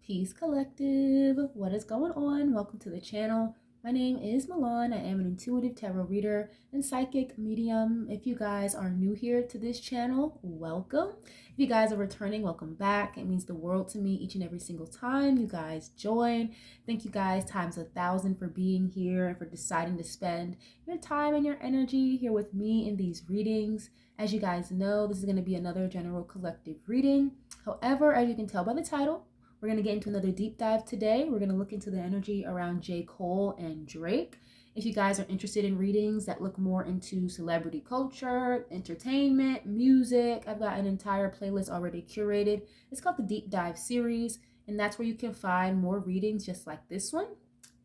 Peace Collective. What is going on? Welcome to the channel. My name is Milan. I am an intuitive tarot reader and psychic medium. If you guys are new here to this channel, welcome. If you guys are returning, welcome back. It means the world to me each and every single time you guys join. Thank you guys times 1,000 for being here and for deciding to spend your time and your energy here with me in these readings. As you guys know, this is going to be another general collective reading. However, as you can tell by the title, we're going to get into another deep dive today. We're going to look into the energy around J. Cole and Drake. If you guys are interested in readings that look more into celebrity culture, entertainment, music, I've got an entire playlist already curated. It's called the Deep Dive series, and that's where you can find more readings just like this one.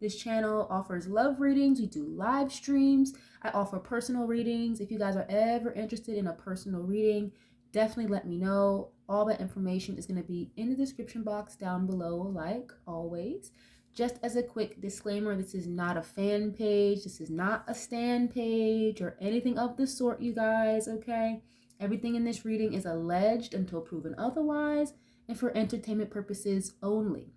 This channel offers love readings. We do live streams. I offer personal readings. If you guys are ever interested in a personal reading, definitely let me know. All that information is going to be in the description box down below, like always. Just as a quick disclaimer, this is not a fan page. This is not a stan page or anything of the sort, you guys, okay? Everything in this reading is alleged until proven otherwise and for entertainment purposes only.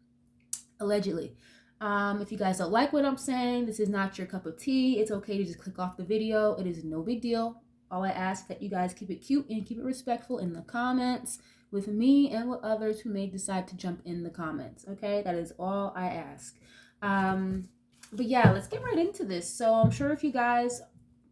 Allegedly. If you guys don't like what I'm saying, this is not your cup of tea. It's okay to just click off the video. It is no big deal. All I ask that you guys keep it cute and keep it respectful in the comments with me and with others who may decide to jump in the comments. Okay, that is all I ask. But yeah, let's get right into this. So I'm sure if you guys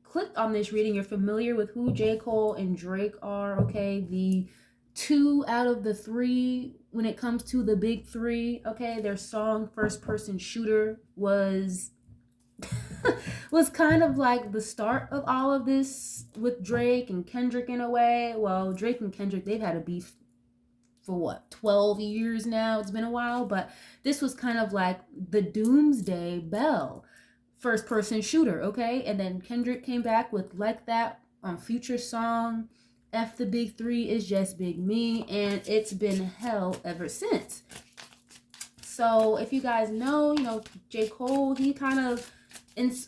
clicked on this reading, you're familiar with who J. Cole and Drake are. Okay, the 2 out of the 3 when it comes to the big 3. Okay, their song First Person Shooter was was kind of like the start of all of this with Drake and Kendrick in a way. Well, Drake and Kendrick, they've had a beef for what, 12 years now. It's been a while, but this was kind of like the doomsday bell. First Person Shooter, okay? And then Kendrick came back with Like That on Future song. F the Big 3 is just Big Me, and it's been hell ever since. So if you guys know, J. Cole, he kind of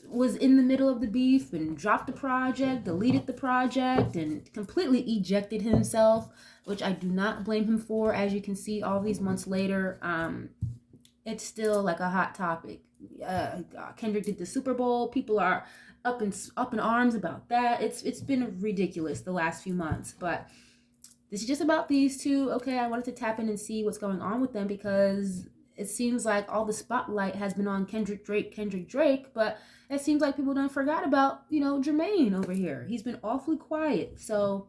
was in the middle of the beef and dropped the project, deleted the project, and completely ejected himself, which I do not blame him for. As you can see, all these months later, it's still like a hot topic. Kendrick did the Super Bowl. People are up in arms about that. It's been ridiculous the last few months, but this is just about these two. Okay, I wanted to tap in and see what's going on with them because it seems like all the spotlight has been on Kendrick Drake, but it seems like people don't forgot about, Jermaine over here. He's been awfully quiet. So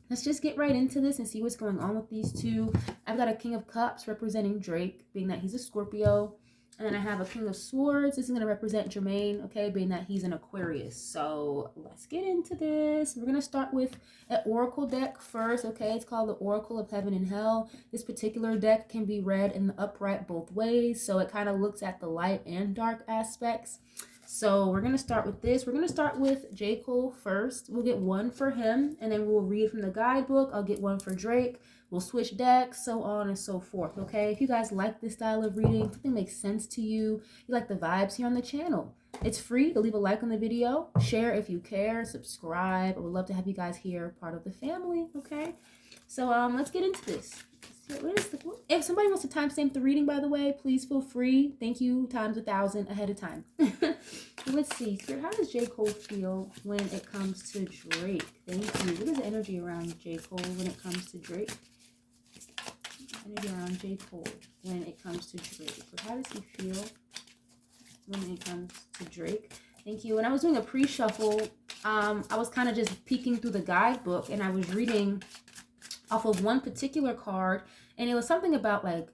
let's just get right into this and see what's going on with these two. I've got a King of Cups representing Drake, being that he's a Scorpio. And then I have a King of Swords. This is going to represent Jermaine, okay, being that he's an Aquarius. So let's get into this. We're going to start with an Oracle deck first, okay? It's called the Oracle of Heaven and Hell. This particular deck can be read in the upright both ways. So it kind of looks at the light and dark aspects. So we're going to start with this. We're going to start with J. Cole first. We'll get one for him, and then we'll read from the guidebook. I'll get one for Drake. We'll switch decks, so on and so forth, okay? If you guys like this style of reading, something makes sense to you, you like the vibes here on the channel, it's free to leave a like on the video, share if you care, subscribe. I would love to have you guys here, part of the family, okay? So let's get into this. If somebody wants to timestamp the reading, by the way, please feel free. Thank you times 1,000 ahead of time. Let's see. Spirit, how does J. Cole feel when it comes to Drake? Thank you. What is the energy around J. Cole when it comes to Drake? Energy around J. Cole when it comes to Drake. So how does he feel when it comes to Drake? Thank you. When I was doing a pre-shuffle, I was kind of just peeking through the guidebook and I was reading off of one particular card, and it was something about like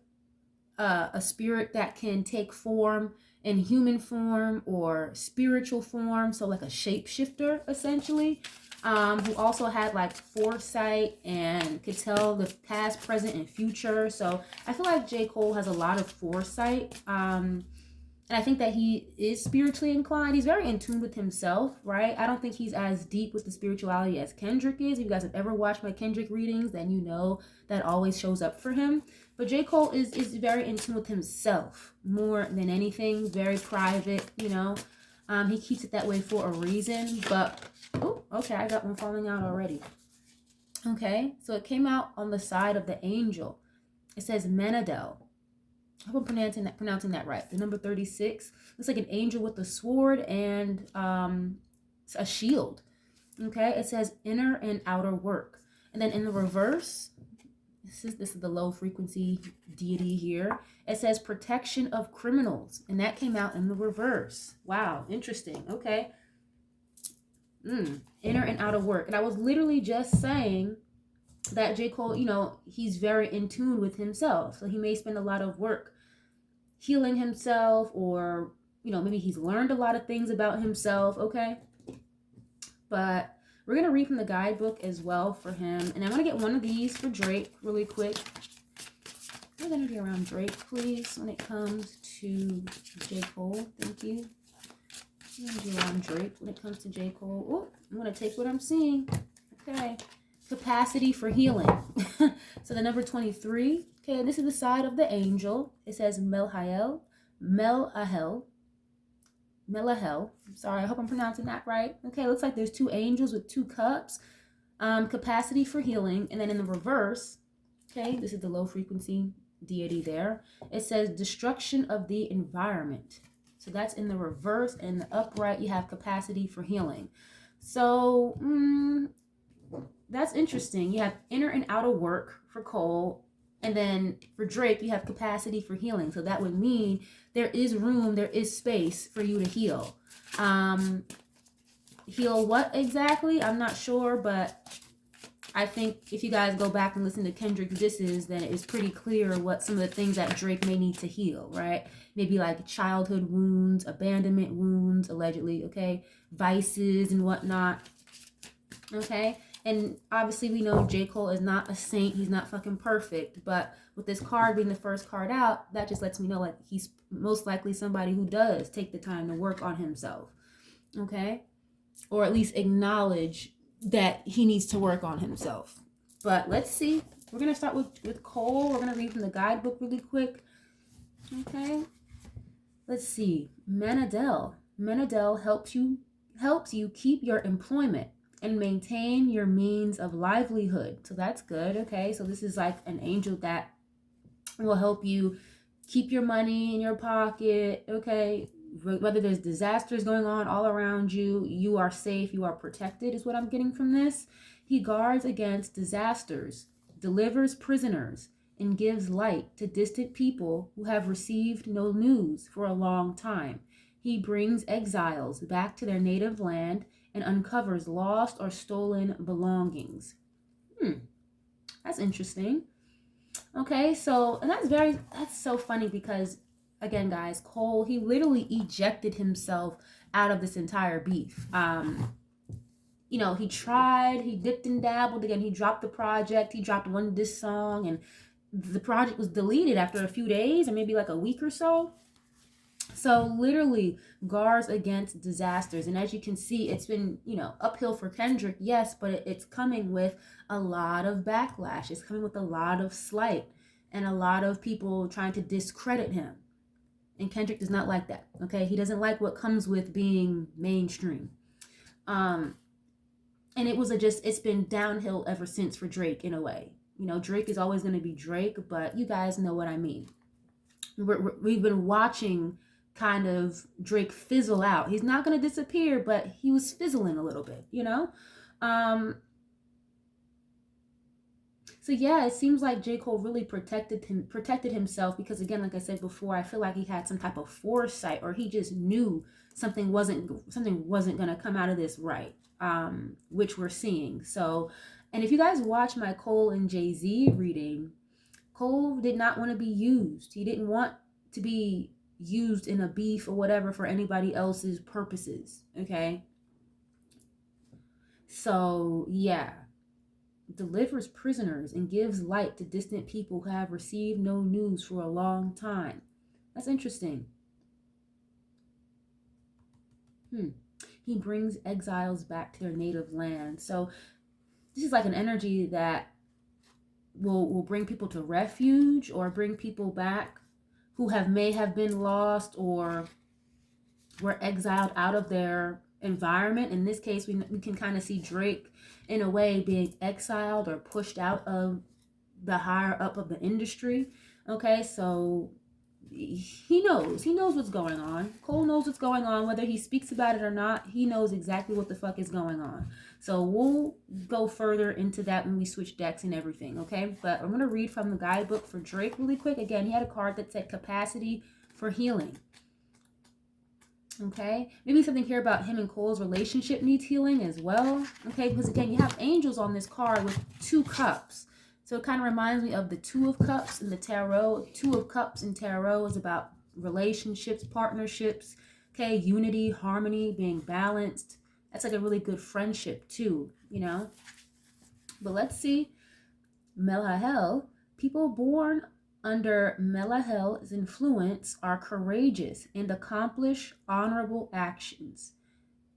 a spirit that can take form in human form or spiritual form, so like a shapeshifter essentially, who also had like foresight and could tell the past, present, and future. So I feel like J. Cole has a lot of foresight, and I think that he is spiritually inclined. He's very in tune with himself, right? I don't think he's as deep with the spirituality as Kendrick is. If you guys have ever watched my Kendrick readings, then you know that always shows up for him. But J. Cole is very in tune with himself more than anything. Very private, He keeps it that way for a reason. But, oh, okay, I got one falling out already. Okay, so it came out on the side of the angel. It says Menadel. I hope I'm pronouncing that right. The number 36 looks like an angel with a sword and a shield. Okay, it says inner and outer work. And then in the reverse, this is the low frequency deity here. It says protection of criminals, and that came out in the reverse. Wow, interesting. Okay. Inner and outer work. And I was literally just saying that J. Cole, you know, he's very in tune with himself. So he may spend a lot of work healing himself, or, you know, maybe he's learned a lot of things about himself. Okay. But we're going to read from the guidebook as well for him. And I'm going to get one of these for Drake really quick. What energy around Drake, please, when it comes to J. Cole? Thank you. Energy around Drake when it comes to J. Cole. Oh, I'm going to take what I'm seeing. Okay. Capacity for healing. So the number 23. Okay, this is the side of the angel. It says Melahel. Sorry, I hope I'm pronouncing that right. Okay, it looks like there's two angels with two cups. Capacity for healing. And then in the reverse, okay, this is the low frequency deity there. It says destruction of the environment. So that's in the reverse. And in the upright, you have capacity for healing. So that's interesting. You have inner and outer work for Cole. And then for Drake, you have capacity for healing. So that would mean there is room, there is space for you to heal. Heal what exactly? I'm not sure, but I think if you guys go back and listen to Kendrick's disses, then it's pretty clear what some of the things that Drake may need to heal, right? Maybe like childhood wounds, abandonment wounds, allegedly, okay? Vices and whatnot, okay? And obviously we know J. Cole is not a saint. He's not fucking perfect. But with this card being the first card out, that just lets me know like he's most likely somebody who does take the time to work on himself. Okay? Or at least acknowledge that he needs to work on himself. But let's see. We're going to start with Cole. We're going to read from the guidebook really quick. Okay? Let's see. Manadel. Manadel helps you keep your employment and maintain your means of livelihood. So that's good. Okay, so this is like an angel that will help you keep your money in your pocket. Okay, whether there's disasters going on all around you, you are safe, you are protected, is what I'm getting from this. He guards against disasters, delivers prisoners, and gives light to distant people who have received no news for a long time. He brings exiles back to their native land and uncovers lost or stolen belongings. That's interesting. Okay, so, and that's so funny because, again, guys, Cole, he literally ejected himself out of this entire beef. You know, he tried, he dipped and dabbled again, he dropped the project, he dropped one diss song, and the project was deleted after a few days or maybe like a week or so. So literally guards against disasters. And as you can see, it's been, you know, uphill for Kendrick, yes, but it's coming with a lot of backlash. It's coming with a lot of slight and a lot of people trying to discredit him. And Kendrick does not like that, okay? He doesn't like what comes with being mainstream. And it's been downhill ever since for Drake in a way. You know, Drake is always going to be Drake, but you guys know what I mean. We've been watching kind of Drake fizzle out. He's not going to disappear, but he was fizzling a little bit, you know? So yeah, it seems like J. Cole really protected himself because, again, like I said before, I feel like he had some type of foresight, or he just knew something wasn't going to come out of this right, which we're seeing. So, and if you guys watch my Cole and Jay-Z reading, Cole did not want to be used. He didn't want to be used in a beef or whatever for anybody else's purposes, okay? So, yeah. Delivers prisoners and gives light to distant people who have received no news for a long time. That's interesting. He brings exiles back to their native land. So, this is like an energy that will bring people to refuge or bring people back who may have been lost or were exiled out of their environment. In this case, we can kind of see Drake in a way being exiled or pushed out of the higher up of the industry. Okay, so he knows what's going on. Cole knows what's going on, whether he speaks about it or not. He knows exactly what the fuck is going on. So we'll go further into that when we switch decks and everything, okay? But I'm going to read from the guidebook for Drake really quick. Again, he had a card that said capacity for healing. Okay, maybe something here about him and Cole's relationship needs healing as well. Okay, because again, you have angels on this card with 2 cups. So it kind of reminds me of the 2 of Cups in the tarot. 2 of Cups in tarot is about relationships, partnerships, okay, unity, harmony, being balanced. That's like a really good friendship too, you know. But let's see. Melahel, people born under Melahel's influence are courageous and accomplish honorable actions.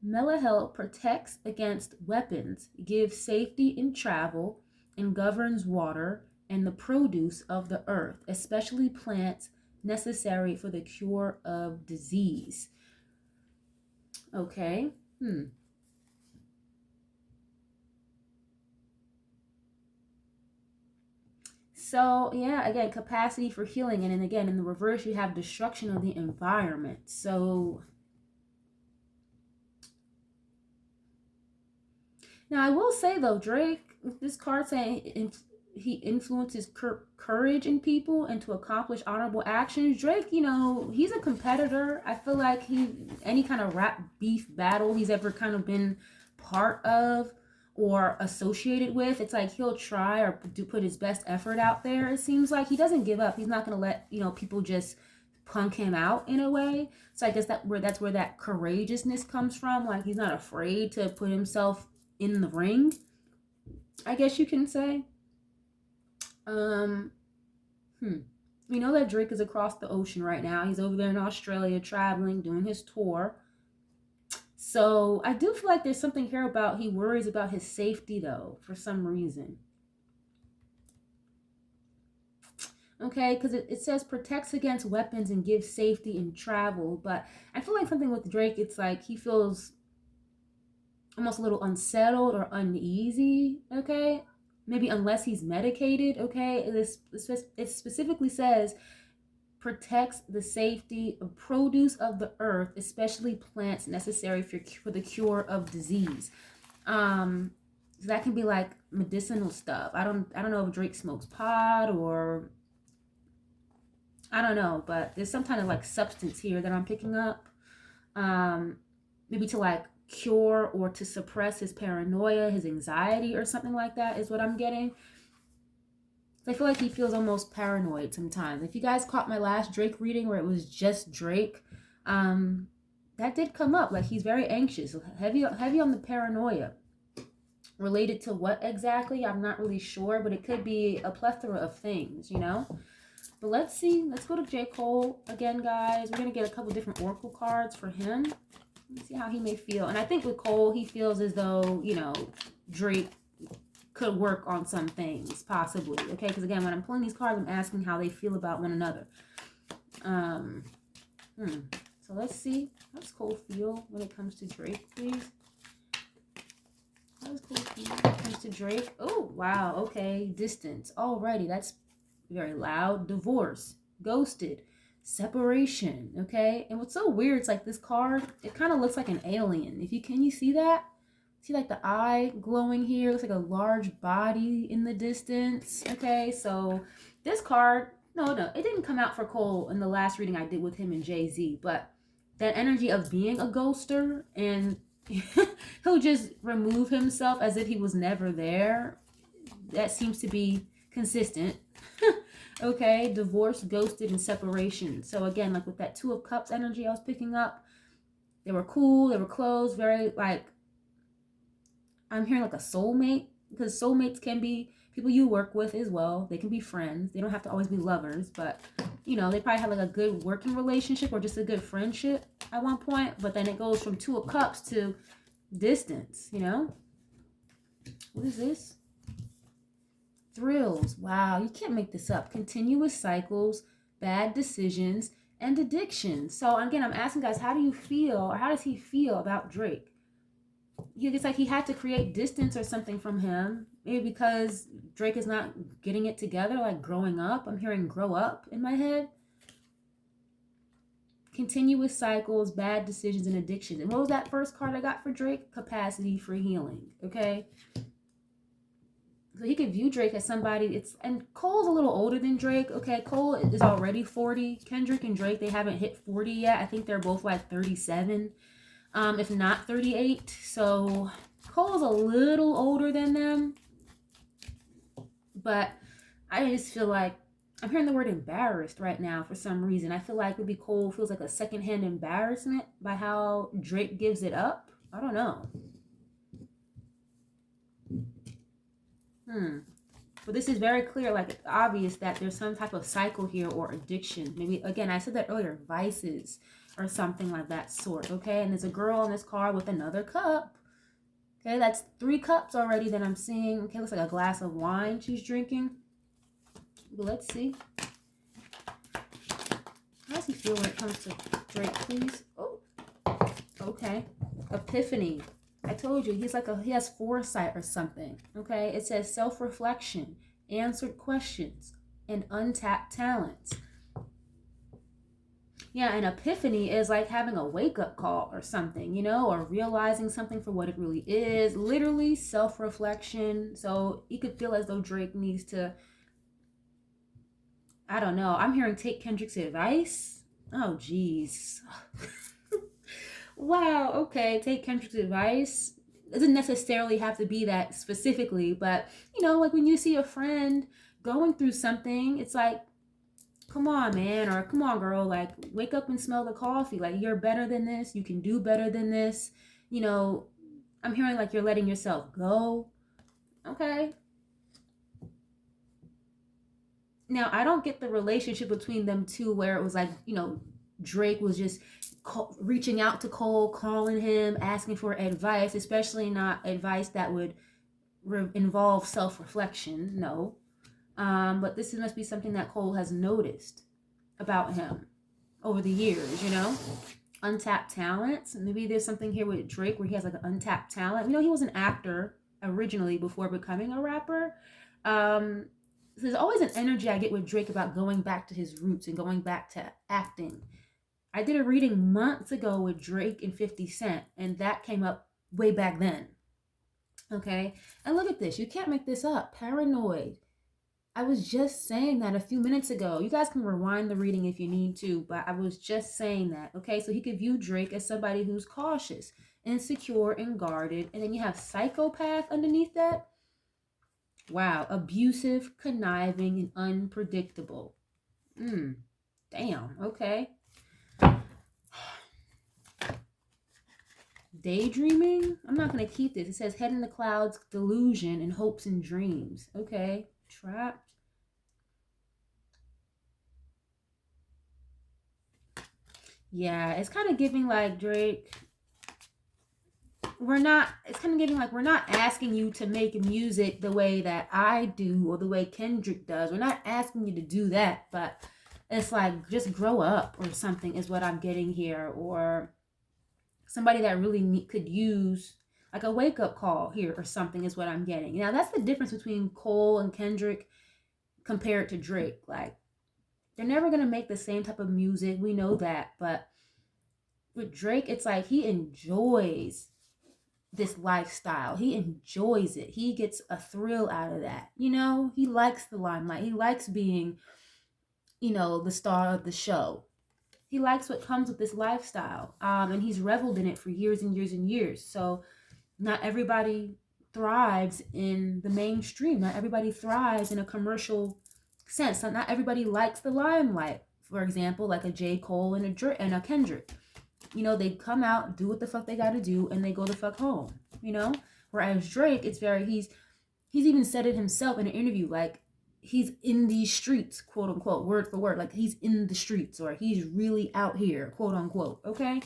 Melahel protects against weapons, gives safety in travel, and governs water and the produce of the earth, especially plants necessary for the cure of disease. Okay. So, yeah, again, capacity for healing. And then again, in the reverse, you have destruction of the environment. So, now I will say, though, Drake, this card saying he influences courage in people and to accomplish honorable actions. Drake, you know, he's a competitor. I feel like any kind of rap beef battle he's ever kind of been part of or associated with, it's like he'll try or put his best effort out there. It seems like he doesn't give up. He's not going to let, you know, people just punk him out in a way. So I guess that's where that courageousness comes from. Like he's not afraid to put himself in the ring, I guess you can say. We know that Drake is across the ocean right now. He's over there in Australia traveling, doing his tour. So I do feel like there's something here about he worries about his safety though, for some reason. Okay, because it says protects against weapons and gives safety in travel. But I feel like something with Drake, it's like he feels almost a little unsettled or uneasy, okay? Maybe unless he's medicated, okay? It specifically says protects the safety of produce of the earth, especially plants necessary for the cure of disease. So that can be like medicinal stuff. I don't know if Drake smokes pot or I don't know, but there's some kind of like substance here that I'm picking up. Maybe to like cure or to suppress his paranoia, his anxiety or something like that is what I'm getting. I feel like he feels almost paranoid sometimes. If you guys caught my last Drake reading where it was just Drake, that did come up. Like he's very anxious, heavy on the paranoia. Related to what exactly? I'm not really sure, but it could be a plethora of things, you know? But let's see. Let's go to J. Cole again, guys. We're going to get a couple different oracle cards for him. Let's see how he may feel. And I think with Cole, he feels as though, you know, Drake could work on some things, possibly. Okay, because again, when I'm pulling these cards, I'm asking how they feel about one another. So let's see. How does Cole feel when it comes to Drake, please? How does Cole feel when it comes to Drake? Oh, wow. Okay, distance. Alrighty, that's very loud. Divorce. Ghosted. Separation. Okay, and what's so weird, it's like this card, it kind of looks like an alien. Can you see that? See like the eye glowing here? It looks like a large body in the distance. Okay, so this card, no, it didn't come out for Cole in the last reading I did with him and Jay-Z, but that energy of being a ghoster and he'll just remove himself as if he was never there. That seems to be consistent. Okay, divorce, ghosted, and separation. So again, like with that 2 of Cups energy I was picking up, they were cool, they were close, very like, I'm hearing like a soulmate, because soulmates can be people you work with as well. They can be friends. They don't have to always be lovers, but you know, they probably have like a good working relationship or just a good friendship at one point, but then it goes from 2 of Cups to distance, you know? What is this? Thrills. Wow, you can't make this up. Continuous cycles, bad decisions, and addiction. So again, I'm asking guys, how do you feel, or how does he feel about Drake? It's like he had to create distance or something from him. Maybe because Drake is not getting it together, like growing up. I'm hearing grow up in my head. continuous cycles, bad decisions, and addictions. And what was that first card I got for Drake? Capacity for healing. Okay. So he could view Drake as somebody, and Cole's a little older than Drake. Okay, Cole is already 40. Kendrick and Drake, they haven't hit 40 yet. I think they're both like 37, if not 38. So Cole's a little older than them. But I just feel like I'm hearing the word embarrassed right now for some reason. I feel like maybe Cole feels like a secondhand embarrassment by how Drake gives it up. I don't know. But this is very clear, like it's obvious that there's some type of cycle here or addiction. Maybe, again, I said that earlier, vices or something like that sort, okay? And there's a girl in this card with another cup. Okay, that's 3 cups already that I'm seeing. Okay, looks like a glass of wine she's drinking. But let's see. How does he feel when it comes to Drake, please? Oh, okay. Epiphany. I told you, he has foresight or something, okay? It says self-reflection, answered questions, and untapped talents. Yeah, an epiphany is like having a wake-up call or something, you know, or realizing something for what it really is. Literally self-reflection. So you could feel as though Drake needs to, I don't know. I'm hearing take Kendrick's advice. Oh, geez. Wow, okay, take Kendrick's advice. It doesn't necessarily have to be that specifically, but, you know, like when you see a friend going through something, it's like, come on, man, or come on, girl, like, wake up and smell the coffee. Like, you're better than this. You can do better than this. You know, I'm hearing like you're letting yourself go. Okay. Now, I don't get the relationship between them two where it was like, you know, Drake was just reaching out to Cole, calling him, asking for advice, especially not advice that would involve self-reflection. No. But this must be something that Cole has noticed about him over the years, you know? Untapped talents. Maybe there's something here with Drake where he has like an untapped talent. You know, he was an actor originally before becoming a rapper. So there's always an energy I get with Drake about going back to his roots and going back to acting. I did a reading months ago with Drake and 50 Cent, and that came up way back then. Okay? And look at this. You can't make this up. Paranoid. I was just saying that a few minutes ago. You guys can rewind the reading if you need to, but I was just saying that. Okay? So he could view Drake as somebody who's cautious, insecure, and guarded. And then you have psychopath underneath that. Wow. Abusive, conniving, and unpredictable. Damn. Okay. Daydreaming? I'm not going to keep this. It says head in the clouds, delusion, and hopes and dreams. Okay. Trapped. Yeah, it's kind of giving like Drake. It's kind of giving like we're not asking you to make music the way that I do or the way Kendrick does. We're not asking you to do that, but it's like just grow up or something is what I'm getting here. Or somebody that really could use like a wake-up call here or something is what I'm getting. Now, that's the difference between Cole and Kendrick compared to Drake. Like, they're never going to make the same type of music. We know that. But with Drake, it's like he enjoys this lifestyle. He enjoys it. He gets a thrill out of that. You know, he likes the limelight. He likes being, you know, the star of the show. He likes what comes with this lifestyle. And he's reveled in it for years and years and years. So not everybody thrives in the mainstream. Not everybody thrives in a commercial sense. Not everybody likes the limelight. For example, like a J. Cole and a Kendrick. You know, they come out, do what the fuck they got to do, and they go the fuck home. You know? Whereas Drake, it's very, he's even said it himself in an interview, like, he's in these streets, quote unquote, word for word. Like, he's in the streets, or he's really out here, quote unquote. Okay?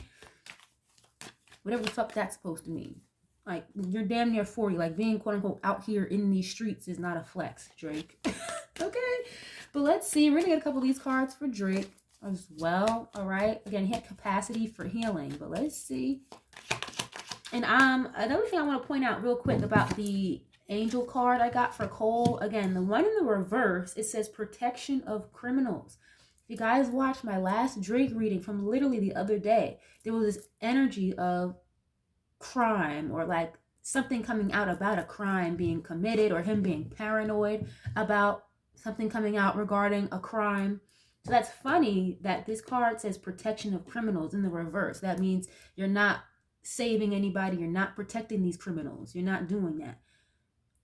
Whatever the fuck that's supposed to mean. Like, you're damn near 40. Like, being quote unquote out here in these streets is not a flex, Drake. Okay? But let's see. We're going to get a couple of these cards for Drake as well. All right? Again, he had capacity for healing. But let's see. And another thing I want to point out real quick about the angel card I got for Cole. Again, the one in the reverse, it says protection of criminals. If you guys watched my last Drake reading from literally the other day, there was this energy of crime, or like something coming out about a crime being committed, or him being paranoid about something coming out regarding a crime. So that's funny that this card says protection of criminals in the reverse. That means you're not saving anybody, you're not protecting these criminals, you're not doing that.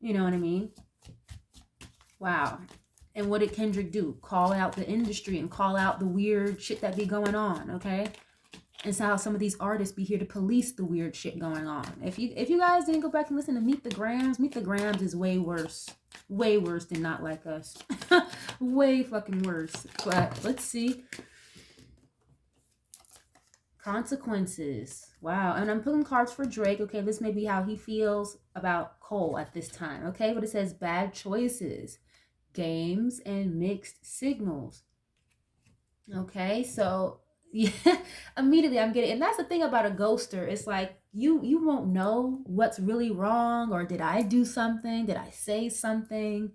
You know what I mean? Wow. And what did Kendrick do? Call out the industry and call out the weird shit that be going on, okay? And so how some of these artists be here to police the weird shit going on. If you guys didn't go back and listen to Meet the Grams is way worse. Way worse than Not Like Us. Way fucking worse. But let's see. Consequences. Wow. And I'm pulling cards for Drake. Okay, this may be how he feels about Cole at this time. Okay, but it says bad choices, games, and mixed signals. Okay, so yeah, immediately I'm getting, and that's the thing about a ghoster. It's like you won't know what's really wrong, or did I do something? Did I say something?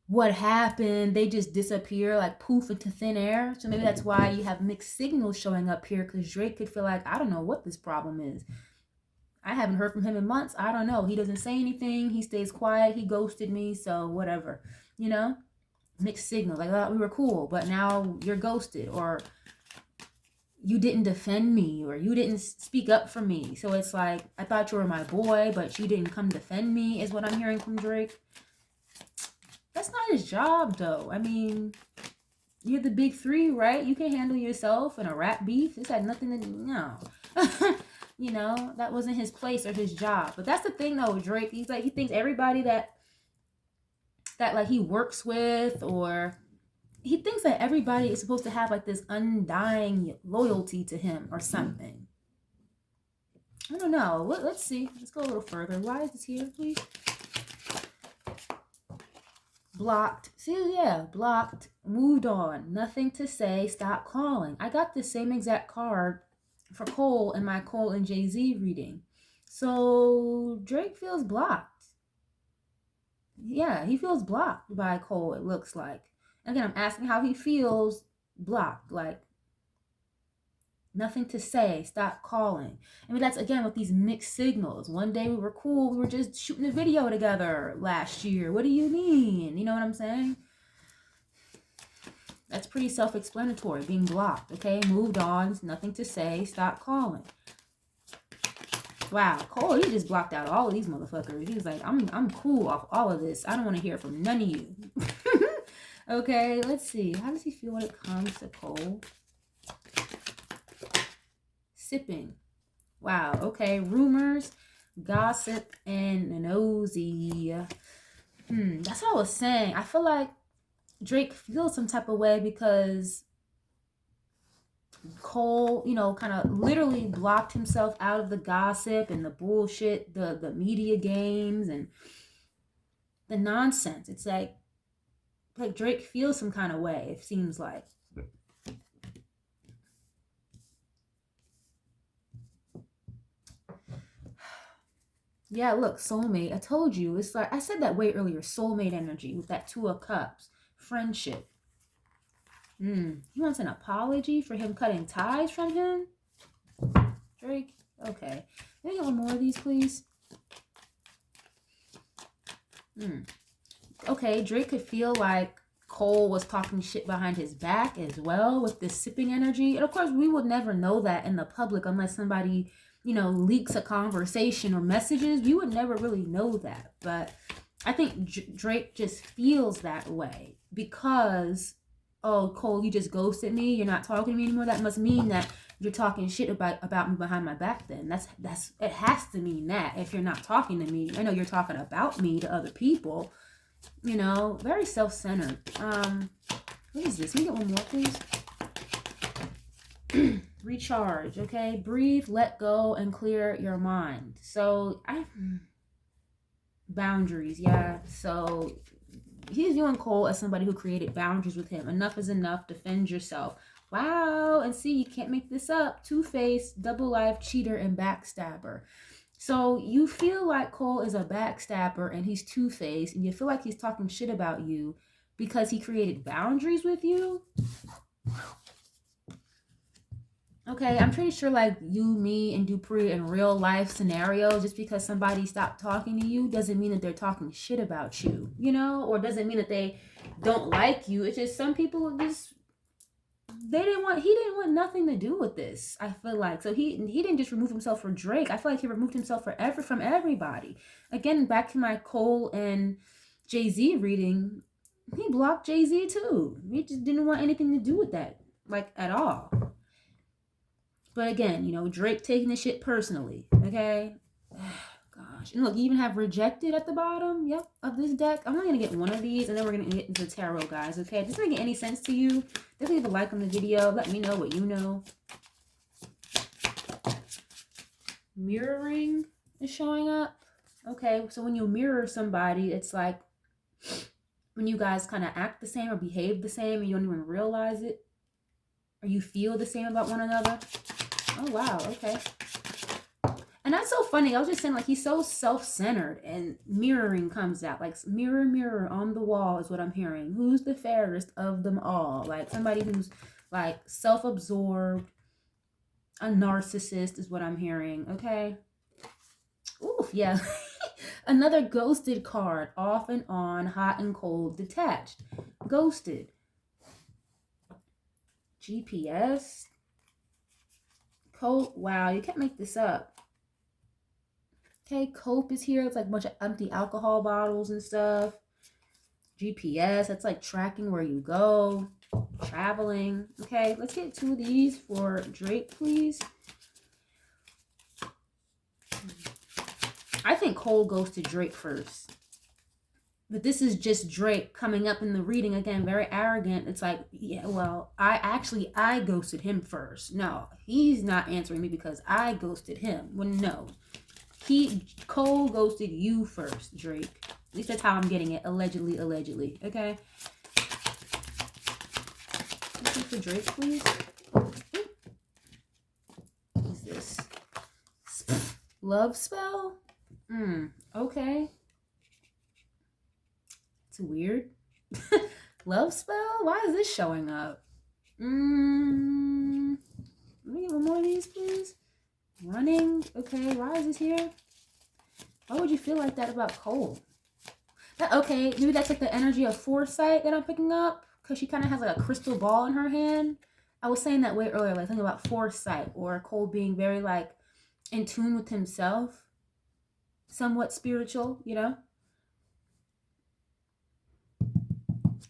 What happened? They just disappear, like poof into thin air. So maybe that's why you have mixed signals showing up here, because Drake could feel like, I don't know what this problem is. I haven't heard from him in months. I don't know. He doesn't say anything. He stays quiet. He ghosted me. So whatever, you know, mixed signals. Like, oh, we were cool, but now you're ghosted, or you didn't defend me, or you didn't speak up for me. So it's like, I thought you were my boy, but you didn't come defend me, is what I'm hearing from Drake. That's not his job, though. I mean, you're the big three, right? You can handle yourself in a rap beef. This had nothing to do, no. You know, that wasn't his place or his job. But that's the thing, though, Drake. He's like, he thinks everybody that like he works with, or he thinks that everybody is supposed to have like this undying loyalty to him or something. I don't know. Let's see. Let's go a little further. Why is this here, please? Blocked. See, yeah, blocked. Moved on. Nothing to say. Stop calling. I got the same exact card for Cole in my Cole and Jay-Z reading. So Drake feels blocked. Yeah, he feels blocked by Cole, it looks like. Again, I'm asking how he feels blocked. Like, nothing to say. Stop calling. I mean, that's again with these mixed signals. One day we were cool. We were just shooting a video together last year. What do you mean? You know what I'm saying? That's pretty self-explanatory. Being blocked. Okay, moved on. Nothing to say. Stop calling. Wow, Cole, he just blocked out all of these motherfuckers. He was like, I'm cool off all of this. I don't want to hear from none of you. Okay, let's see. How does he feel when it comes to Cole? Sipping. Wow, okay. Rumors, gossip, and nosy. That's what I was saying. I feel like Drake feels some type of way because Cole, you know, kind of literally blocked himself out of the gossip and the bullshit, the media games and the nonsense. It's like Drake feels some kind of way, it seems like. Yeah, look, soulmate. I told you. It's like, I said that way earlier. Soulmate energy with that Two of Cups. Friendship. He wants an apology for him cutting ties from him? Drake? Okay. Can I get one more of these, please? Okay, Drake could feel like Cole was talking shit behind his back as well with this sipping energy. And of course, we would never know that in the public unless somebody, you know, leaks a conversation or messages. We would never really know that. But I think Drake just feels that way because, oh, Cole, you just ghosted me. You're not talking to me anymore. That must mean that you're talking shit about me behind my back then. That's it has to mean that if you're not talking to me. I know you're talking about me to other people. You know, very self-centered. What is this? Can we get one more, please? Recharge, okay? Breathe, let go, and clear your mind. So, boundaries, yeah. So, he's viewing Cole as somebody who created boundaries with him. Enough is enough. Defend yourself. Wow. And see, you can't make this up. Two-faced, double life, cheater, and backstabber. So you feel like Cole is a backstabber and he's two-faced, and you feel like he's talking shit about you because he created boundaries with you. Okay, I'm pretty sure like you, me, and Dupree in real life scenarios, just because somebody stopped talking to you doesn't mean that they're talking shit about you, you know, or doesn't mean that they don't like you. It's just some people just he didn't want nothing to do with this. I feel like so he didn't just remove himself for Drake. I feel like he removed himself from everybody. Again, back to my Cole and Jay-Z reading, he blocked Jay-Z too. He just didn't want anything to do with that, like at all. But again, you know, Drake taking the shit personally, okay? Gosh. And look, you even have rejected at the bottom, yep, of this deck. I'm only going to get one of these, and then we're going to get into tarot, guys, okay? If this doesn't make any sense to you, definitely leave a like on the video. Let me know what you know. Mirroring is showing up. Okay, so when you mirror somebody, it's like when you guys kind of act the same or behave the same and you don't even realize it, or you feel the same about one another. Oh, wow. Okay. And that's so funny. I was just saying, like, he's so self-centered, and mirroring comes out. Like, mirror, mirror on the wall is what I'm hearing. Who's the fairest of them all? Like, somebody who's, like, self-absorbed, a narcissist is what I'm hearing. Okay. Oof, yeah. Another ghosted card. Off and on, hot and cold, detached. Ghosted. GPS. Cope. Wow, you can't make this up. Okay, cope is here. It's like a bunch of empty alcohol bottles and stuff. GPS, that's like tracking where you go. Traveling. Okay, let's get 2 of these for Drake, please. I think Cole goes to Drake first. But this is just Drake coming up in the reading again, very arrogant. It's like, yeah, well, I ghosted him first. No, he's not answering me because I ghosted him. Well, no, Cole ghosted you first, Drake. At least that's how I'm getting it. Allegedly. Okay. Listen for Drake, please. What is this? Love spell? Okay. It's weird. Love spell? Why is this showing up? Let me get one more of these, please. Running. Okay, why is this here? Why would you feel like that about Cole? Okay, maybe that's like the energy of foresight that I'm picking up, because she kind of has like a crystal ball in her hand. I was saying that way earlier, like thinking about foresight, or Cole being very like in tune with himself, somewhat spiritual, you know.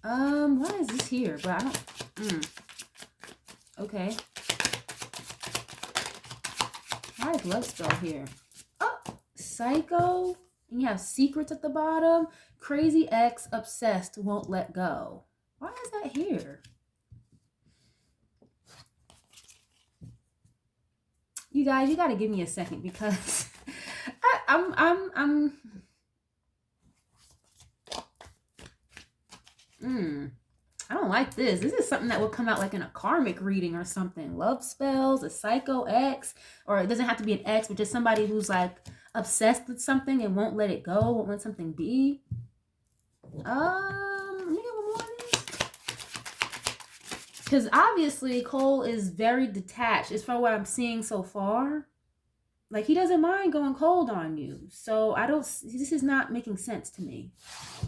Why is this here? But I don't. Okay. Why is love spell here? Oh, psycho. And you have secrets at the bottom. Crazy ex, obsessed, won't let go. Why is that here? You guys, you got to give me a second, because I don't like this. This is something that would come out like in a karmic reading or something. Love spells, a psycho ex, or it doesn't have to be an ex, but just somebody who's like obsessed with something and won't let it go, won't let something be. Let me get one more of these. Because obviously Cole is very detached. It's from what I'm seeing so far. Like, he doesn't mind going cold on you. So this is not making sense to me.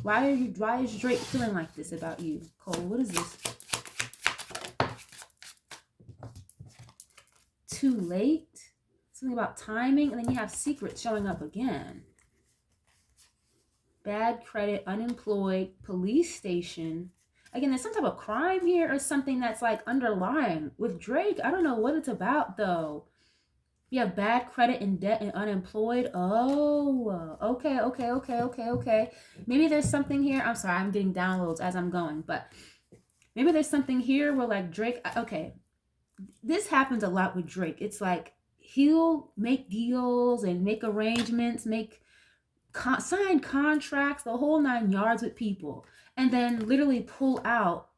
Why is Drake feeling like this about you, Cole? What is this? Too late? Something about timing, and then you have secrets showing up again. Bad credit, unemployed, police station. Again, there's some type of crime here or something that's like underlying. With Drake, I don't know what it's about though. You have bad credit and debt and unemployed. Oh, okay. Maybe there's something here. I'm sorry, I'm getting downloads as I'm going, but maybe there's something here where like Drake, okay, this happens a lot with Drake. It's like he'll make deals and make arrangements, sign contracts, the whole 9 yards with people, and then literally pull out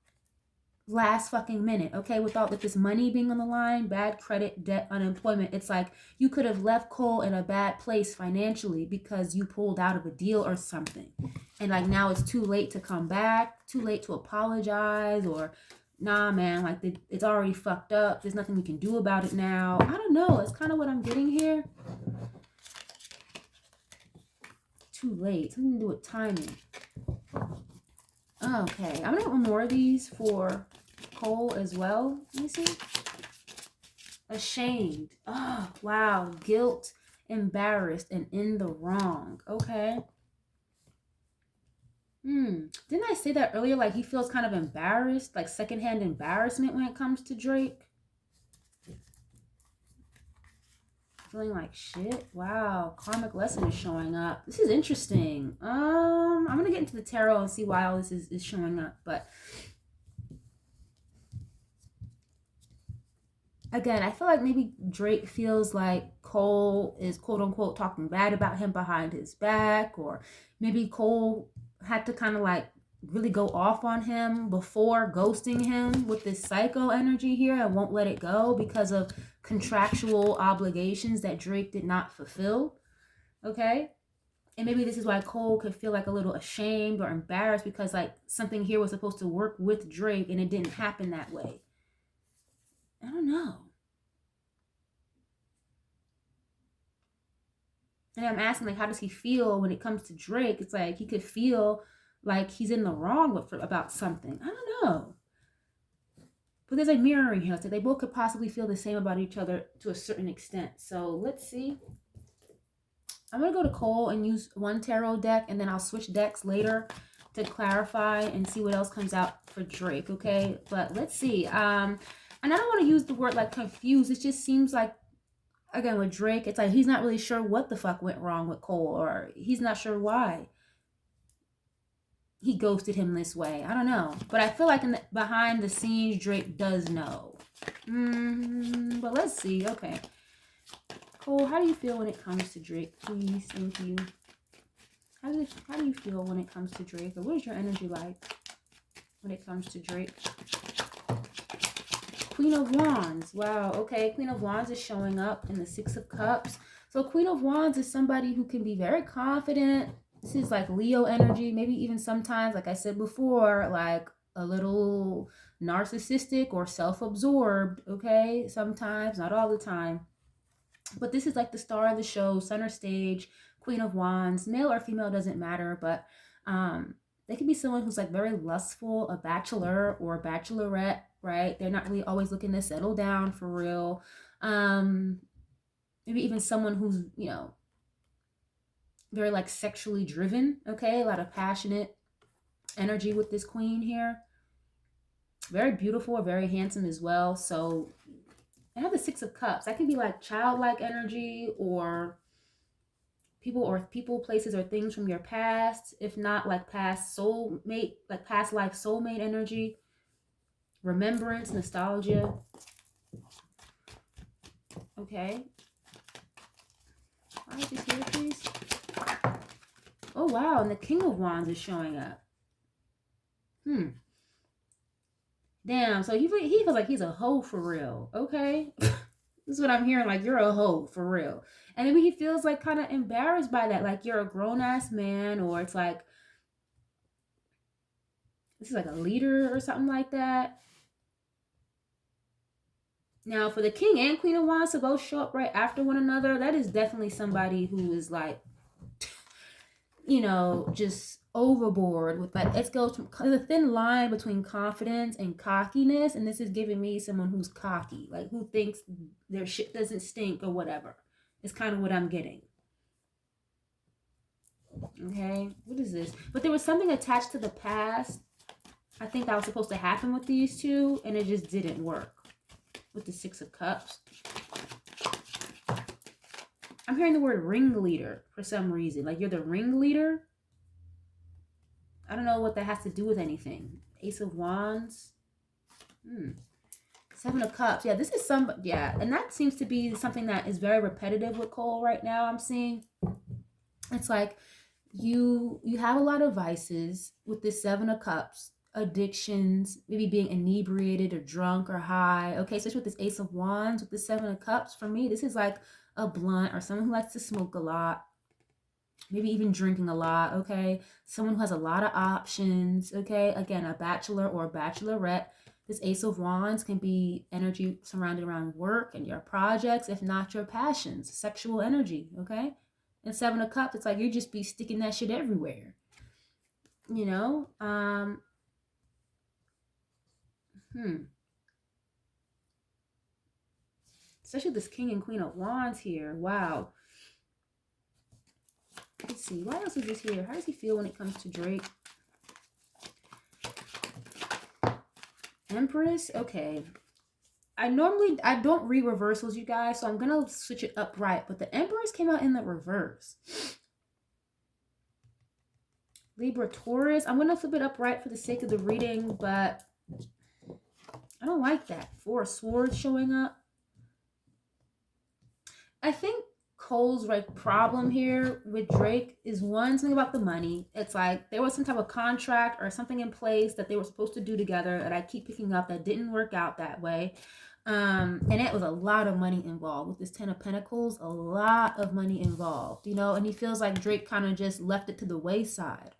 last fucking minute, okay, with this money being on the line, bad credit, debt, unemployment. It's like you could have left Cole in a bad place financially because you pulled out of a deal or something, and like now it's too late to come back, too late to apologize, or nah, man, like it's already fucked up. There's nothing we can do about it now. I don't know. It's kind of what I'm getting here. Too late. Something to do with timing. Okay, I'm gonna get one more of these for Cole as well. Let me see. Ashamed. Oh, wow. Guilt, embarrassed, and in the wrong. Okay. Didn't I say that earlier? Like he feels kind of embarrassed, like secondhand embarrassment when it comes to Drake. Feeling like shit. Wow, karmic lesson is showing up. This is interesting. I'm gonna get into the tarot and see why all this is showing up. But again, I feel like maybe Drake feels like Cole is quote unquote talking bad about him behind his back, or maybe Cole had to kind of like really go off on him before ghosting him with this psycho energy here and won't let it go because of contractual obligations that Drake did not fulfill. Okay. And maybe this is why Cole could feel like a little ashamed or embarrassed because like something here was supposed to work with Drake and it didn't happen that way. I don't know. And I'm asking, like, how does he feel when it comes to Drake? It's like he could feel like he's in the wrong about something. I don't know. But there's a mirroring here. So they both could possibly feel the same about each other to a certain extent. So let's see. I'm going to go to Cole and use one tarot deck, and then I'll switch decks later to clarify and see what else comes out for Drake, okay? But let's see. And I don't want to use the word, like, confused. It just seems like, again, with Drake, it's like he's not really sure what the fuck went wrong with Cole, or he's not sure why he ghosted him this way. I don't know. But I feel like behind the scenes, Drake does know. But let's see. Okay. Cole, how do you feel when it comes to Drake? Please, thank you. How do you feel when it comes to Drake? Or what is your energy like when it comes to Drake? Queen of Wands. Wow. Okay. Queen of Wands is showing up in the Six of Cups. So Queen of Wands is somebody who can be very confident. This is like Leo energy. Maybe even sometimes, like I said before, like a little narcissistic or self-absorbed. Okay. Sometimes, not all the time. But this is like the star of the show, center stage, Queen of Wands, male or female, doesn't matter. But they could be someone who's like very lustful, a bachelor or a bachelorette, right? They're not really always looking to settle down for real. Maybe even someone who's, you know, very like sexually driven, okay? A lot of passionate energy with this queen here. Very beautiful, very handsome as well. So I have the Six of Cups. That can be like childlike energy or people, places, or things from your past. If not, like past soulmate, like past life soulmate energy. Remembrance, nostalgia. Okay. Why is this here, please? Oh, wow. And the King of Wands is showing up. Damn. So he feels like he's a hoe for real. Okay. This is what I'm hearing. Like, you're a hoe for real. And maybe he feels like kind of embarrassed by that. Like, you're a grown-ass man, or it's like, this is like a leader or something like that. Now, for the King and Queen of Wands to both show up right after one another, that is definitely somebody who is like, you know, just overboard with like, it goes from, there's a thin line between confidence and cockiness, and this is giving me someone who's cocky, like who thinks their shit doesn't stink or whatever. It's kind of what I'm getting. Okay, what is this? But there was something attached to the past. I think that was supposed to happen with these two, and it just didn't work with the Six of Cups. I'm hearing the word ringleader for some reason. Like, you're the ringleader. I don't know what that has to do with anything. Ace of Wands. Seven of Cups. Yeah, this is and that seems to be something that is very repetitive with Cole right now, I'm seeing. It's like you have a lot of vices with this Seven of Cups. Addictions, maybe being inebriated or drunk or high. Okay, especially with this Ace of Wands, with the Seven of Cups, for me, this is like a blunt or someone who likes to smoke a lot. Maybe even drinking a lot, okay? Someone who has a lot of options, okay? Again, a bachelor or a bachelorette. This Ace of Wands can be energy surrounded around work and your projects, if not your passions, sexual energy, okay? And Seven of Cups, it's like you just be sticking that shit everywhere, you know? Especially this King and Queen of Wands here. Wow. Let's see. Why else is this here? How does he feel when it comes to Drake? Empress? Okay. I don't read reversals, you guys, so I'm going to switch it upright. But the Empress came out in the reverse. Libra, Taurus. I'm going to flip it upright for the sake of the reading, but I don't like that. Four of Swords showing up. I think Cole's like problem here with Drake is one, something about the money. It's like there was some type of contract or something in place that they were supposed to do together that I keep picking up that didn't work out that way. And it was a lot of money involved with this 10 of Pentacles, a lot of money involved, you know, and he feels like Drake kind of just left it to the wayside.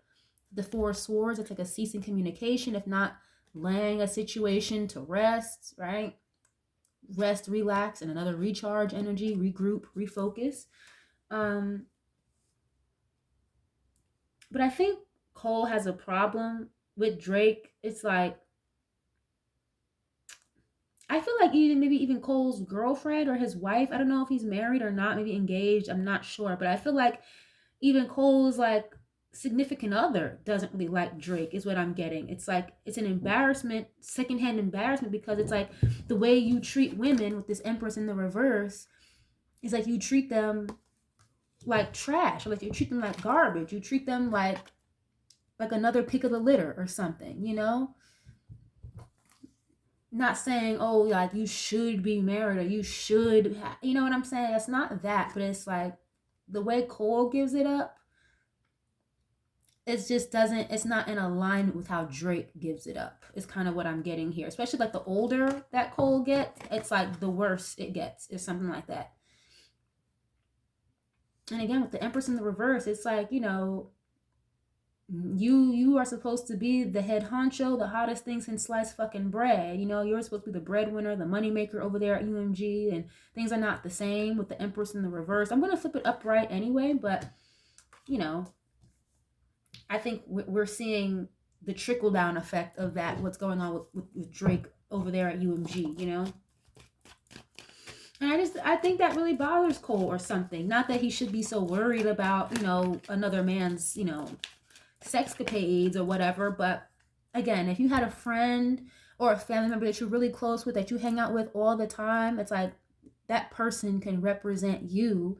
The Four of Swords, it's like a cease in communication, if not laying a situation to rest, right? Rest, relax, and another recharge energy, regroup, refocus. But I think Cole has a problem with Drake. It's like, I feel like maybe even Cole's girlfriend or his wife, I don't know if he's married or not, maybe engaged, I'm not sure, but I feel like even Cole's like significant other doesn't really like Drake is what I'm getting. It's like it's an embarrassment, secondhand embarrassment, because it's like the way you treat women with this Empress in the reverse is like you treat them like trash, or like you treat them like garbage. You treat them like another pick of the litter or something, you know? Not saying, oh, like you should be married or you should, you know what I'm saying? It's not that, but it's like the way Cole gives it up, it just doesn't, it's not in alignment with how Drake gives it up. It's kind of what I'm getting here. Especially like the older that Cole gets, it's like the worse it gets, or something like that. And again, with the Empress in the reverse, it's like, you know, you are supposed to be the head honcho, the hottest thing since sliced fucking bread. You know, you're supposed to be the breadwinner, the moneymaker over there at UMG, and things are not the same with the Empress in the reverse. I'm going to flip it upright anyway, but, you know, I think we're seeing the trickle-down effect of that, what's going on with Drake over there at UMG, you know? And I think that really bothers Cole or something. Not that he should be so worried about, you know, another man's, you know, sexcapades or whatever, but again, if you had a friend or a family member that you're really close with, that you hang out with all the time, it's like that person can represent you,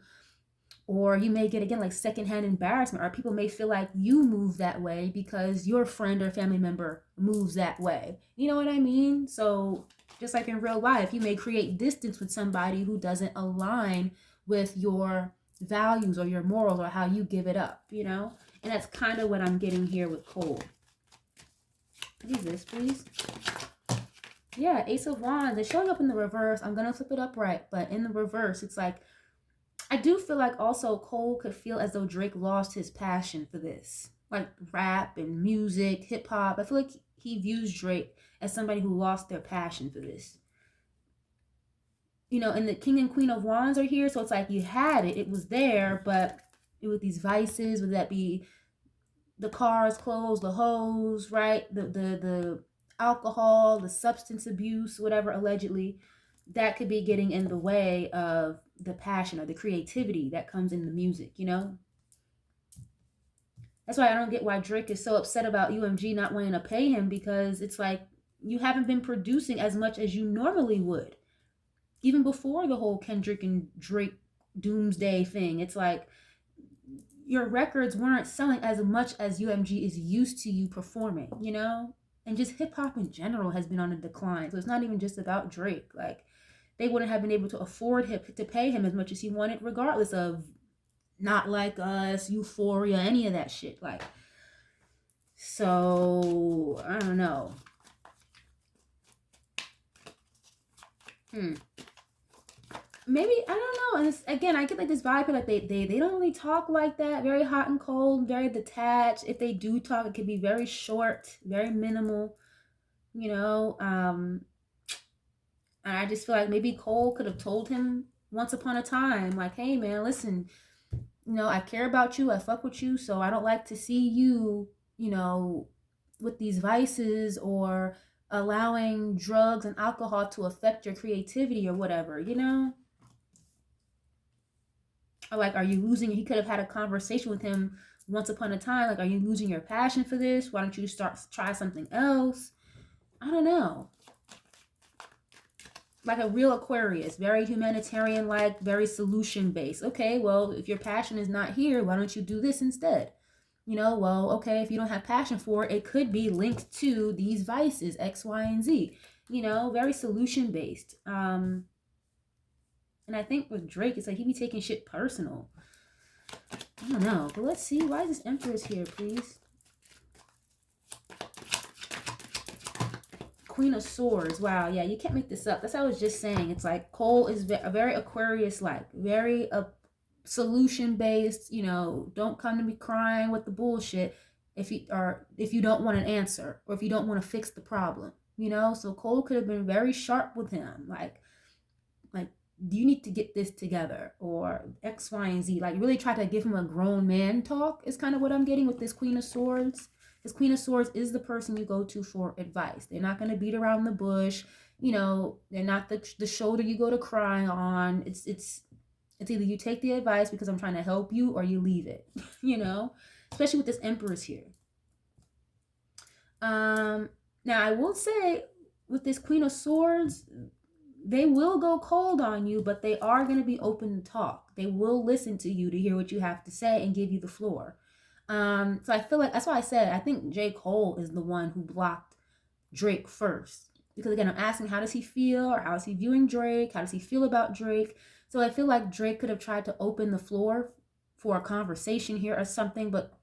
or you may get, again, like secondhand embarrassment, or people may feel like you move that way because your friend or family member moves that way. You know what I mean? So just like in real life, you may create distance with somebody who doesn't align with your values or your morals or how you give it up, you know? And that's kind of what I'm getting here with Cole. What is this, please? Yeah, Ace of Wands. It's showing up in the reverse. I'm going to flip it upright, but in the reverse, it's like, I do feel like also Cole could feel as though Drake lost his passion for this. Like rap and music, hip hop. I feel like he views Drake as somebody who lost their passion for this. You know, and the King and Queen of Wands are here, so it's like you had it. It was there, but with these vices, would that be the cars, clothes, the hoes, right? The alcohol, the substance abuse, whatever, allegedly, that could be getting in the way of the passion or the creativity that comes in the music, you know? That's why I don't get why Drake is so upset about UMG not wanting to pay him, because it's like you haven't been producing as much as you normally would. Even before the whole Kendrick and Drake doomsday thing, it's like your records weren't selling as much as UMG is used to you performing, you know? And just hip hop in general has been on a decline. So it's not even just about Drake. Like, they wouldn't have been able to afford to pay him as much as he wanted, regardless of Not Like Us, Euphoria, any of that shit. Like, so I don't know. Maybe, I don't know. And it's, again, I get like this vibe, like they don't really talk like that. Very hot and cold, very detached. If they do talk, it could be very short, very minimal. you know. And I just feel like maybe Cole could have told him once upon a time, like, hey man, listen, I care about you, I fuck with you, so I don't like to see you, with these vices or allowing drugs and alcohol to affect your creativity or whatever. Or like, are you losing? He could have had a conversation with him once upon a time, like, are you losing your passion for this? Why don't you try something else? I don't know. Like a real Aquarius, very humanitarian, like very solution based. Okay, well, if your passion is not here, why don't you do this instead? Well, okay, if you don't have passion for it, it could be linked to these vices, X, Y, and Z. Very solution based. And I think with Drake, it's like he be taking shit personal. I don't know, but let's see. Why is this Empress here, please? Queen of Swords. Wow, yeah, you can't make this up. That's what I was just saying. It's like Cole is a very Aquarius-like, very solution-based. Don't come to me crying with the bullshit if you don't want an answer or if you don't want to fix the problem. So Cole could have been very sharp with him, like you need to get this together or X, Y, and Z. Like really try to give him a grown man talk is kind of what I'm getting with this Queen of Swords. This Queen of Swords is the person you go to for advice. They're not going to beat around the bush. They're not the shoulder you go to cry on. It's either you take the advice because I'm trying to help you or you leave it, especially with this Empress here. Now I will say with this Queen of Swords, they will go cold on you, but they are going to be open to talk. They will listen to you to hear what you have to say and give you the floor. So I feel like that's why I said I think J. Cole is the one who blocked Drake first. Because again, I'm asking how does he feel or how is he viewing Drake? How does he feel about Drake? So I feel like Drake could have tried to open the floor for a conversation here or something, but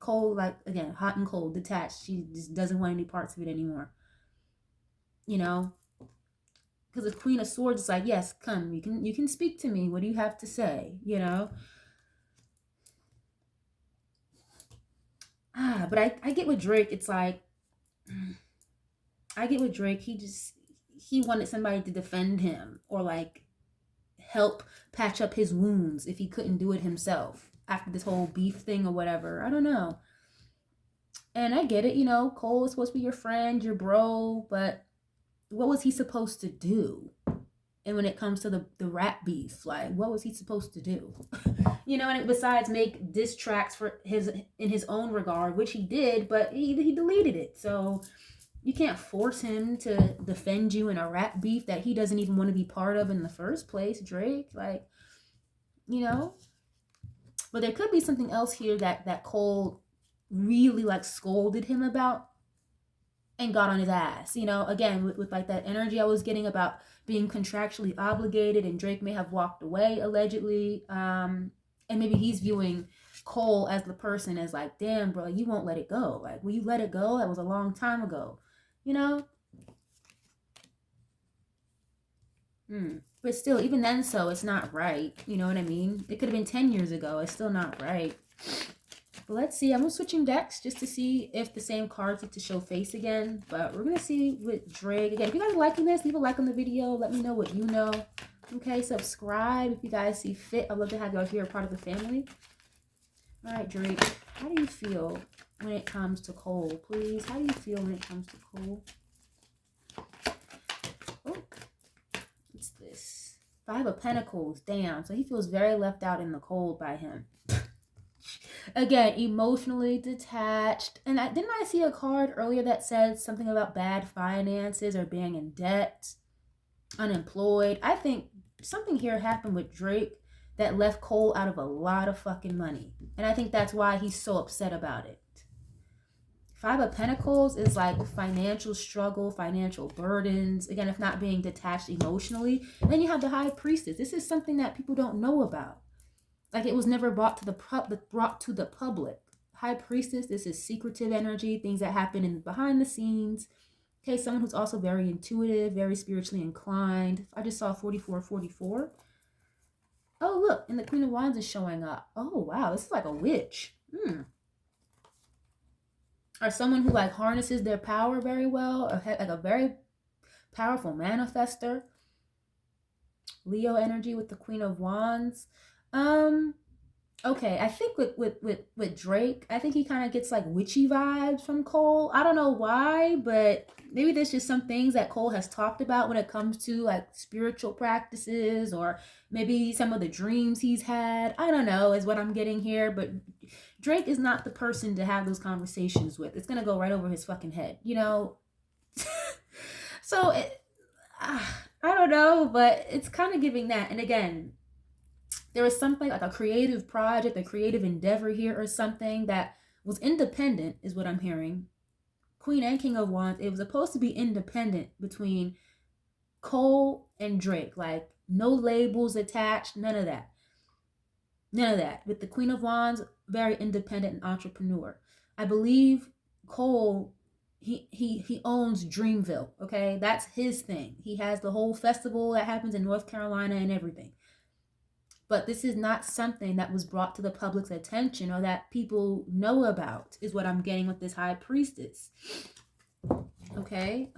Cole, like again, hot and cold, detached. She just doesn't want any parts of it anymore. Because the Queen of Swords is like, yes, come, you can speak to me. What do you have to say? But I get with Drake. It's like, I get with Drake. He wanted somebody to defend him or like help patch up his wounds if he couldn't do it himself after this whole beef thing or whatever. I don't know. And I get it. Cole is supposed to be your friend, your bro, but what was he supposed to do? And when it comes to the rap beef, like what was he supposed to do? And besides make diss tracks for in his own regard, which he did, but he deleted it. So you can't force him to defend you in a rap beef that he doesn't even want to be part of in the first place, Drake. Like, But there could be something else here that Cole really like scolded him about and got on his ass. Again, with like that energy I was getting about being contractually obligated, and Drake may have walked away allegedly. And maybe he's viewing Cole as the person as like, damn, bro, you won't let it go. Like, will you let it go? That was a long time ago, But still, even then, so it's not right. You know what I mean? It could have been 10 years ago. It's still not right. But let's see. I'm switching decks just to see if the same cards get to show face again. But we're going to see with Drake. Again, if you guys are liking this, leave a like on the video. Let me know what you know. Okay, subscribe if you guys see fit. I'd love to have y'all here, part of the family. All right, Drake. How do you feel when it comes to Cole, please? How do you feel when it comes to Cole? Oh, what's this? 5 of Pentacles. Damn. So he feels very left out in the cold by him. Again, emotionally detached. And didn't I see a card earlier that said something about bad finances or being in debt, unemployed? I think something here happened with Drake that left Cole out of a lot of fucking money. And I think that's why he's so upset about it. 5 of Pentacles is like financial struggle, financial burdens. Again, if not being detached emotionally. And then you have the High Priestess. This is something that people don't know about. Like it was never brought to the public. High Priestess, this is secretive energy, things that happen in behind the scenes. Okay, someone who's also very intuitive, very spiritually inclined. I just saw 4444. Oh, look, and the Queen of Wands is showing up. Oh, wow, this is like a witch. or someone who like harnesses their power very well, or like a very powerful manifester. Leo energy with the Queen of Wands. Um, okay, I think with Drake, I think he kind of gets like witchy vibes from Cole. I don't know why, but maybe there's just some things that Cole has talked about when it comes to like spiritual practices, or maybe some of the dreams he's had. I don't know, is what I'm getting here, but Drake is not the person to have those conversations with. It's gonna go right over his fucking head, you know? So I don't know, but it's kind of giving that. And again, there was something like a creative project, a creative endeavor here, or something that was independent, is what I'm hearing. Queen and King of Wands, it was supposed to be independent between Cole and Drake. Like, no labels attached, none of that. None of that. With the Queen of Wands, very independent and entrepreneur. I believe Cole, he owns Dreamville, okay? That's his thing. He has the whole festival that happens in North Carolina and everything. But this is not something that was brought to the public's attention or that people know about, is what I'm getting with this High Priestess. Okay.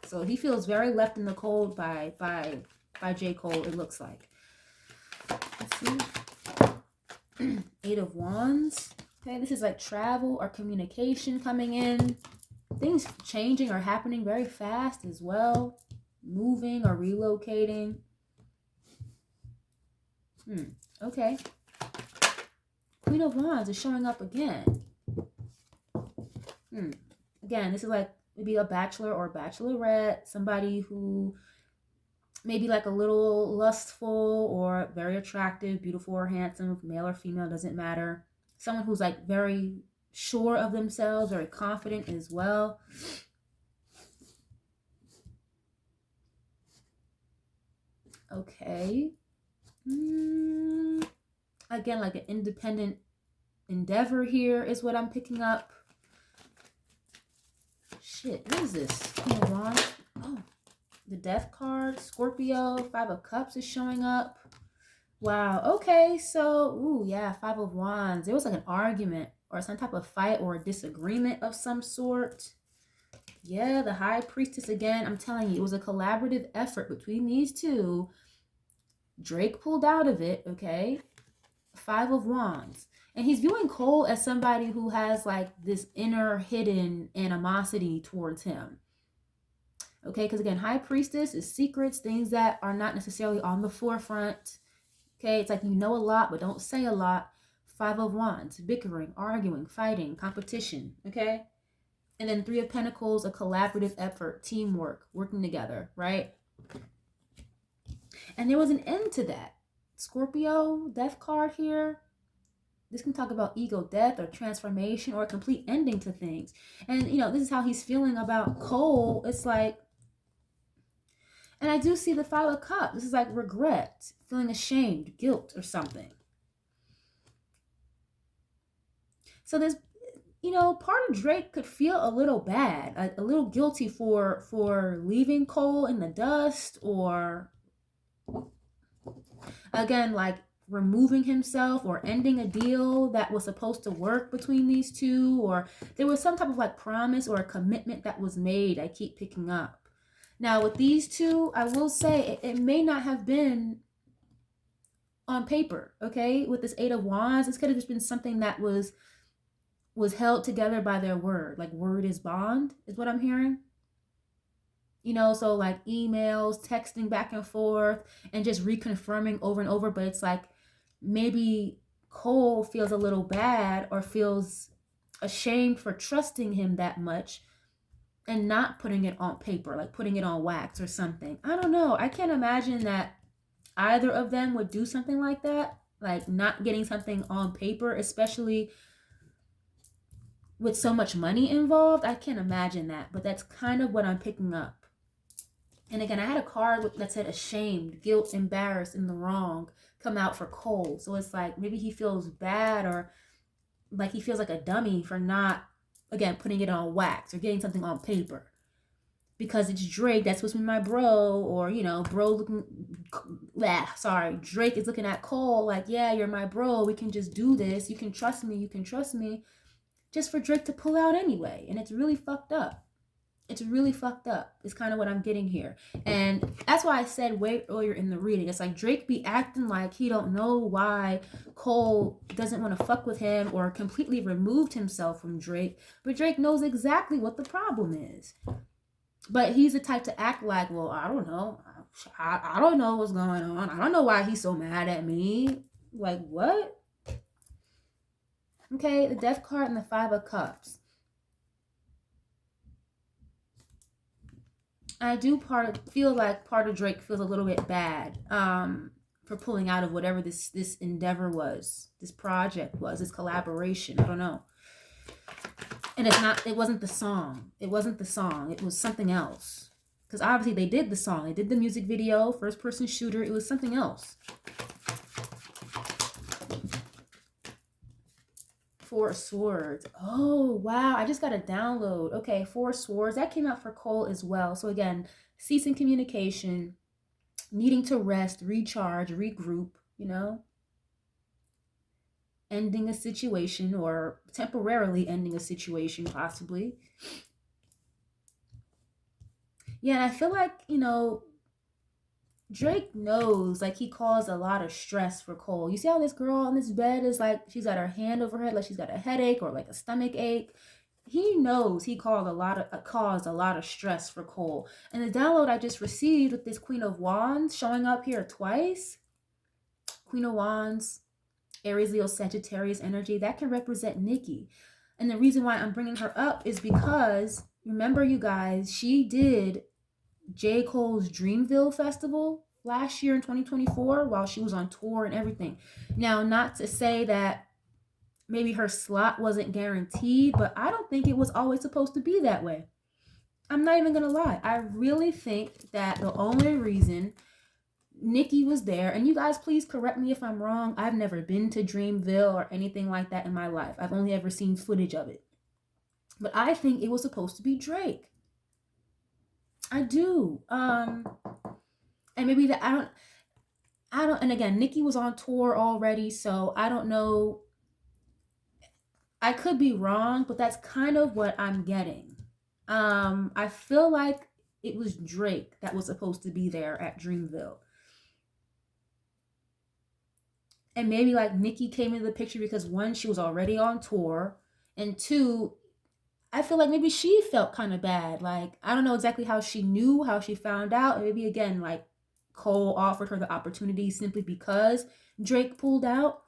So he feels very left in the cold by J. Cole, it looks like. Let's see. Eight of Wands. Okay, this is like travel or communication coming in. Things changing or happening very fast as well. Moving or relocating. Okay. Queen of Wands is showing up again. Again, this is like maybe a bachelor or bachelorette, somebody who maybe like a little lustful or very attractive, beautiful or handsome, male or female, doesn't matter. Someone who's like very sure of themselves, very confident as well. Okay. Again, like an independent endeavor here is what I'm picking up. Shit, what is this? Queen of Wands. Oh, the Death card. Scorpio. Five of Cups is showing up. Wow. Okay, so, ooh, yeah, Five of Wands. There was like an argument or some type of fight or a disagreement of some sort. Yeah, the High Priestess again. I'm telling you, it was a collaborative effort between these two. Drake pulled out of it, okay? Five of Wands. And he's viewing Cole as somebody who has like this inner hidden animosity towards him. Okay, because again, High Priestess is secrets, things that are not necessarily on the forefront. Okay, it's like you know a lot, but don't say a lot. Five of Wands, bickering, arguing, fighting, competition, okay? And then Three of Pentacles, a collaborative effort, teamwork, working together, right? And there was an end to that. Scorpio, Death card here. This can talk about ego death or transformation or a complete ending to things. And, you know, this is how he's feeling about Cole. It's like, and I do see the Five of Cups. This is like regret, feeling ashamed, guilt or something. So there's, you know, part of Drake could feel a little bad, a little guilty for leaving Cole in the dust, or again, like removing himself or ending a deal that was supposed to work between these two, or there was some type of like promise or a commitment that was made. I keep picking up. Now with these two, I will say it may not have been on paper, okay? With this Eight of Wands, this could have just been something that was held together by their word. Like word is bond, is what I'm hearing. You know, so like emails, texting back and forth, and just reconfirming over and over. But it's like maybe Cole feels a little bad or feels ashamed for trusting him that much and not putting it on paper, like putting it on wax or something. I don't know. I can't imagine that either of them would do something like that, like not getting something on paper, especially with so much money involved. I can't imagine that, but that's kind of what I'm picking up. And again, I had a card that said ashamed, guilt, embarrassed, in the wrong come out for Cole. So it's like maybe he feels bad, or like he feels like a dummy for not, again, putting it on wax or getting something on paper. because it's Drake that's supposed to be my bro, or, you know, bro looking, Drake is looking at Cole like, yeah, you're my bro, we can just do this, you can trust me, just for Drake to pull out anyway. And it's really fucked up. It's really fucked up. It's kind of what I'm getting here. And that's why I said way earlier in the reading, it's like Drake be acting like he don't know why Cole doesn't want to fuck with him or completely removed himself from Drake. But Drake knows exactly what the problem is. But he's the type to act like, well, I don't know. I don't know what's going on. I don't know why he's so mad at me. Like, what? Okay, the Death card and the Five of Cups. I do feel like part of Drake feels a little bit bad for pulling out of whatever this endeavor was, this project was, this collaboration. I don't know. And it wasn't the song. It wasn't the song. It was something else. Because obviously they did the song. They did the music video, first person shooter. It was something else. Four of Swords. Oh, wow. I just got a download. Okay, Four of Swords. That came out for Cole as well. So again, ceasing communication, needing to rest, recharge, regroup, you know. Ending a situation, or temporarily ending a situation, possibly. Yeah, and I feel like, you know, Drake knows, like, he caused a lot of stress for Cole. You see how this girl on this bed is like, she's got her hand over her head, like she's got a headache or like a stomach ache. He knows he caused a lot of stress for Cole. And the download I just received with this Queen of Wands showing up here twice. Queen of Wands, Aries, Leo, Sagittarius energy, that can represent Nikki. And the reason why I'm bringing her up is because, remember you guys, she did J. Cole's Dreamville Festival last year in 2024 while she was on tour and everything. Now, not to say that maybe her slot wasn't guaranteed, but I don't think it was always supposed to be that way. I'm not even gonna lie. I really think that the only reason Nikki was there, and you guys please correct me if I'm wrong, I've never been to Dreamville or anything like that in my life. I've only ever seen footage of it. But I think it was supposed to be Drake. I do. And maybe that I don't, and again, Nikki was on tour already, so I don't know. I could be wrong, but that's kind of what I'm getting. I feel like it was Drake that was supposed to be there at Dreamville. And maybe like Nikki came into the picture because one, she was already on tour, and two, I feel like maybe she felt kind of bad. Like, I don't know exactly how she knew, how she found out. Maybe again, like Cole offered her the opportunity simply because Drake pulled out.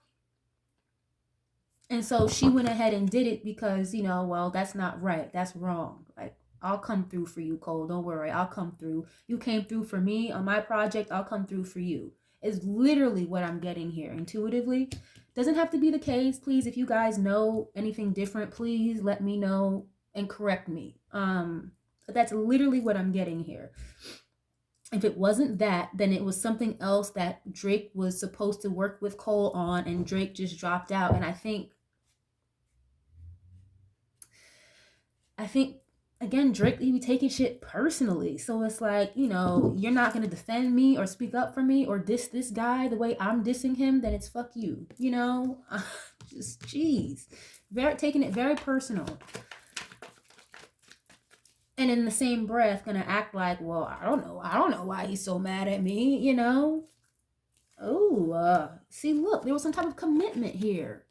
And so she went ahead and did it because, you know, well, that's not right. That's wrong. Like, I'll come through for you, Cole. Don't worry. I'll come through. You came through for me on my project. I'll come through for you. Is literally what I'm getting here intuitively. Doesn't have to be the case. Please, if you guys know anything different, please let me know and correct me. But that's literally what I'm getting here. If it wasn't that, then it was something else that Drake was supposed to work with Cole on, and Drake just dropped out. And I think again, Drake, he be taking shit personally. So it's like, you know, you're not gonna defend me or speak up for me or diss this guy the way I'm dissing him, then it's fuck you. You know? Just jeez. Taking it very personal. And in the same breath, gonna act like, well, I don't know why he's so mad at me, you know? Oh, see, look, there was some type of commitment here.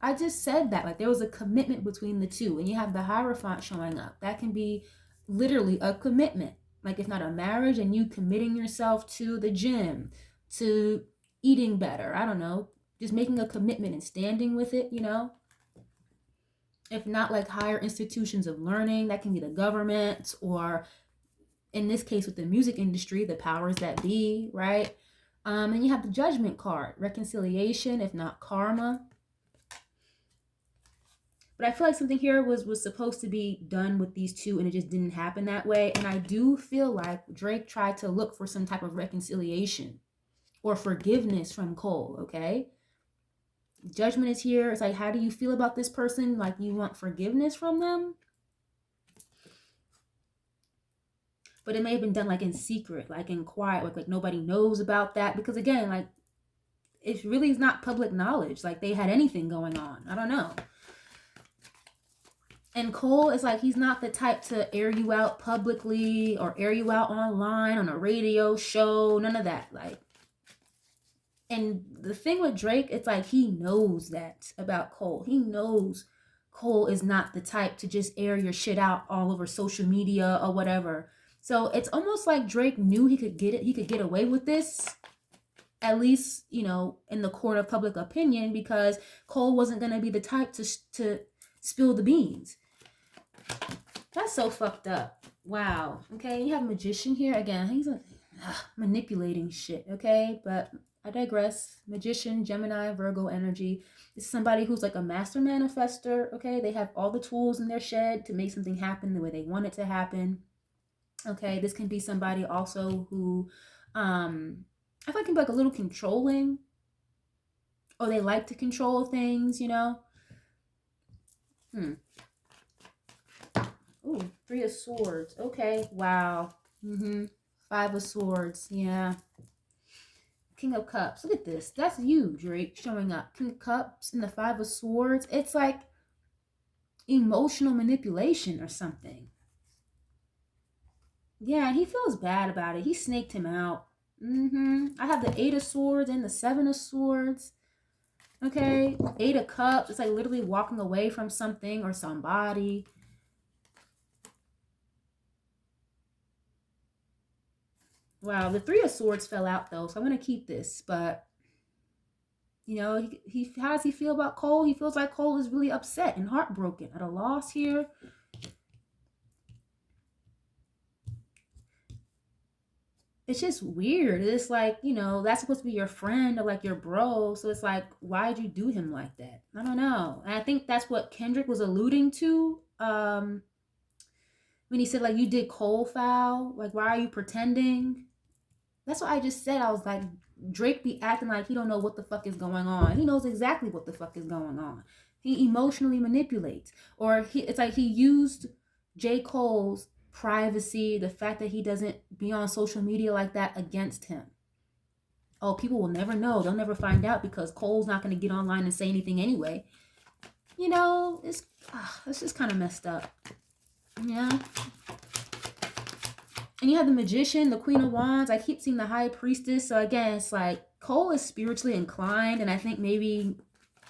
I just said that, like there was a commitment between the two, and you have the Hierophant showing up. That can be literally a commitment, like if not a marriage, and you committing yourself to the gym, to eating better, I don't know, just making a commitment and standing with it, you know? If not like higher institutions of learning, that can be the government, or in this case with the music industry, the powers that be, right? And you have the Judgment card, reconciliation, if not karma. But I feel like something here was supposed to be done with these two, and it just didn't happen that way. And I do feel like Drake tried to look for some type of reconciliation or forgiveness from Cole, okay? Judgment is here. It's like, how do you feel about this person? Like, you want forgiveness from them? but it may have been done like in secret, like in quiet, like nobody knows about that, because again, like it really is not public knowledge like they had anything going on. I don't know. And Cole is like, he's not the type to air you out publicly or air you out online on a radio show, none of that. Like, and the thing with Drake, it's like he knows that about Cole. He knows Cole is not the type to just air your shit out all over social media or whatever. So it's almost like Drake knew he could get it. He could get away with this, at least, you know, in the court of public opinion, because Cole wasn't going to be the type to spill the beans. That's so fucked up. Wow. Okay, you have a magician here. Again, he's like manipulating shit, okay? But I digress. Magician, Gemini, Virgo energy. This is somebody who's like a master manifester, okay? They have all the tools in their shed to make something happen the way they want it to happen. Okay, this can be somebody also who I feel like can be like a little controlling, or they like to control things, you know? Ooh, 3 of Swords. Okay, wow. 5 of Swords, yeah. King of Cups. Look at this. That's you, Drake, showing up. King of Cups and the 5 of Swords. It's like emotional manipulation or something. Yeah, and he feels bad about it. He snaked him out. I have the 8 of Swords and the 7 of Swords. Okay, 8 of Cups. It's like literally walking away from something or somebody. Wow, the 3 of Swords fell out though, so I'm going to keep this. But, you know, how does he feel about Cole? He feels like Cole is really upset and heartbroken at a loss here. It's just weird. It's like, you know, that's supposed to be your friend or like your bro. So it's like, why'd you do him like that? I don't know. And I think that's what Kendrick was alluding to. When he said like, you did Cole foul. Like, why are you pretending? That's what I just said. I was like, Drake be acting like he don't know what the fuck is going on. He knows exactly what the fuck is going on. He emotionally manipulates. Or it's like he used J. Cole's privacy, the fact that he doesn't be on social media like that, against him. Oh, people will never know. They'll never find out because Cole's not going to get online and say anything anyway. You know, it's just kind of messed up. Yeah. And you have the Magician, the Queen of Wands. I keep seeing the High Priestess. So again, it's like Cole is spiritually inclined, and I think maybe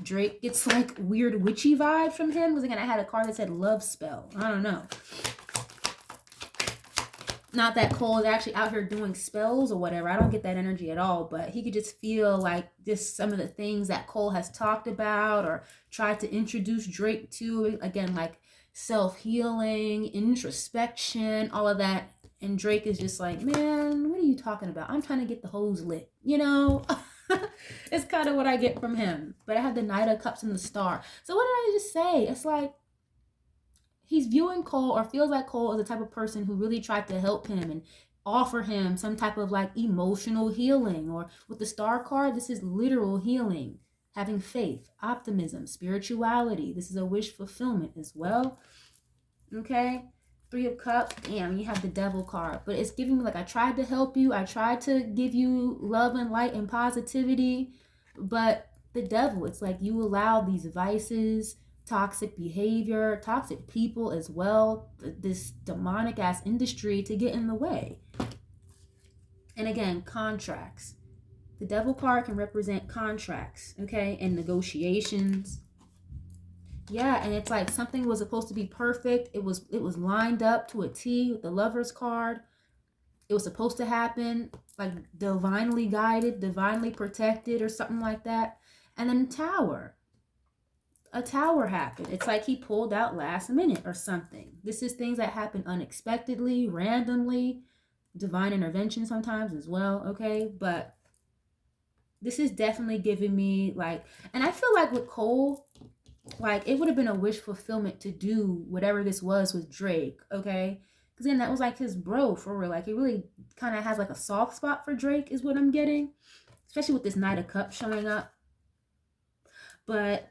Drake gets like weird witchy vibes from him. Because again, I had a card that said love spell. I don't know. Not that Cole is actually out here doing spells or whatever. I don't get that energy at all. But he could just feel like just some of the things that Cole has talked about or tried to introduce Drake to. Again, like self-healing, introspection, all of that. And Drake is just like, man, what are you talking about? I'm trying to get the hose lit, you know? It's kind of what I get from him. But I have the Knight of Cups and the Star. So what did I just say? It's like he's viewing Cole, or feels like Cole is the type of person who really tried to help him and offer him some type of like emotional healing. Or with the Star card, this is literal healing. Having faith, optimism, spirituality. This is a wish fulfillment as well. Okay? 3 of Cups. Damn, you have the Devil card. But it's giving me like, I tried to help you. I tried to give you love and light and positivity. But the Devil, it's like you allow these vices, toxic behavior, toxic people as well, this demonic ass industry to get in the way. And again, contracts. The Devil card can represent contracts, okay, and negotiations. Yeah, and it's like something was supposed to be perfect. It was lined up to a T with the Lover's card. It was supposed to happen, like divinely guided, divinely protected, or something like that. And then Tower. A tower happened. It's like he pulled out last minute or something. This is things that happen unexpectedly, randomly, divine intervention sometimes as well, okay? But this is definitely giving me like, and I feel like with Cole, like it would have been a wish fulfillment to do whatever this was with Drake, okay? Because then that was like his bro, for real. Like he really kind of has like a soft spot for Drake is what I'm getting. Especially with this Knight of Cups showing up. But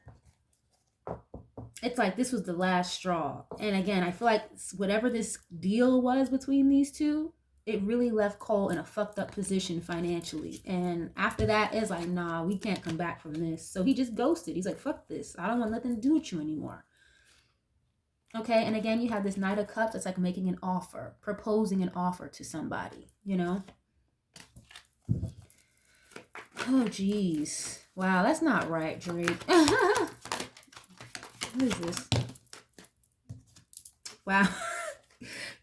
it's like this was the last straw. And again, I feel like whatever this deal was between these two, it really left Cole in a fucked up position financially. And after that, it's like, nah, we can't come back from this. So he just ghosted. He's like, fuck this. I don't want nothing to do with you anymore. Okay, and again, you have this Knight of Cups. It's like making an offer, proposing an offer to somebody, you know? Oh, geez. Wow, that's not right, Drake. What is this? Wow.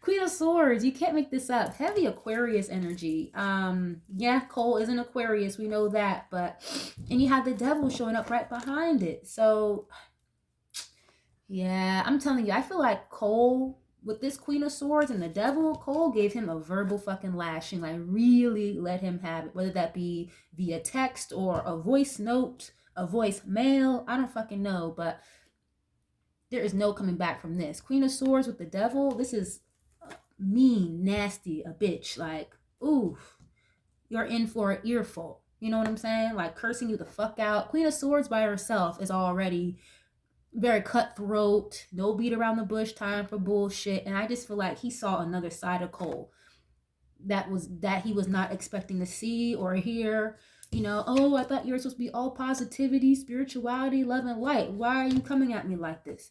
Queen of Swords. You can't make this up. Heavy Aquarius energy. Yeah, Cole is an Aquarius. We know that. But, and you have the Devil showing up right behind it. So, yeah, I'm telling you, I feel like Cole, with this Queen of Swords and the Devil, Cole gave him a verbal fucking lashing. Like, really let him have it. Whether that be via text or a voice note, a voicemail. I don't fucking know. But there is no coming back from this. Queen of Swords with the Devil. This is mean, nasty, a bitch. Like, oof. You're in for an earful. You know what I'm saying? Like, cursing you the fuck out. Queen of Swords by herself is already very cutthroat, no beat around the bush, time for bullshit. And I just feel like he saw another side of Cole that he was not expecting to see or hear. You know, oh, I thought you were supposed to be all positivity, spirituality, love, and light. Why are you coming at me like this?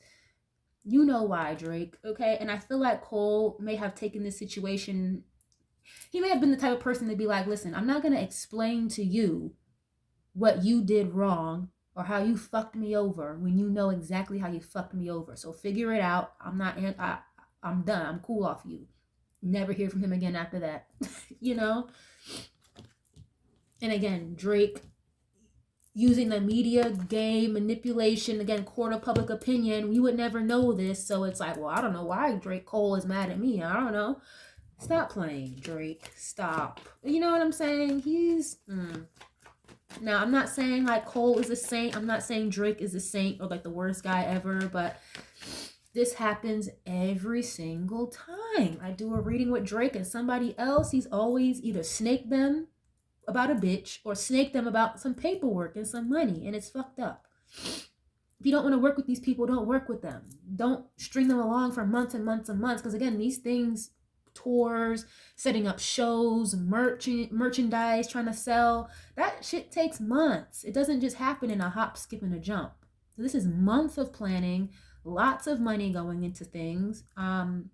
You know why, Drake, okay? And I feel like Cole may have taken this situation. He may have been the type of person to be like, listen, I'm not going to explain to you what you did wrong or how you fucked me over when you know exactly how you fucked me over. So figure it out. I'm done. I'm cool off you. Never hear from him again after that. You know? And again, Drake using the media game, manipulation, again, court of public opinion. We would never know this. So it's like, well, I don't know why Drake Cole is mad at me. I don't know. Stop playing, Drake. Stop. You know what I'm saying? Now, I'm not saying like Cole is a saint. I'm not saying Drake is a saint or like the worst guy ever, but this happens every single time I do a reading with Drake and somebody else. He's always either snaked them about a bitch or snaked them about some paperwork and some money, and it's fucked up. If you don't want to work with these people, don't work with them. Don't string them along for months and months and months, because again, these things, tours, setting up shows, merchandise, trying to sell, that shit takes months. It doesn't just happen in a hop, skip, and a jump. So this is months of planning, lots of money going into things. And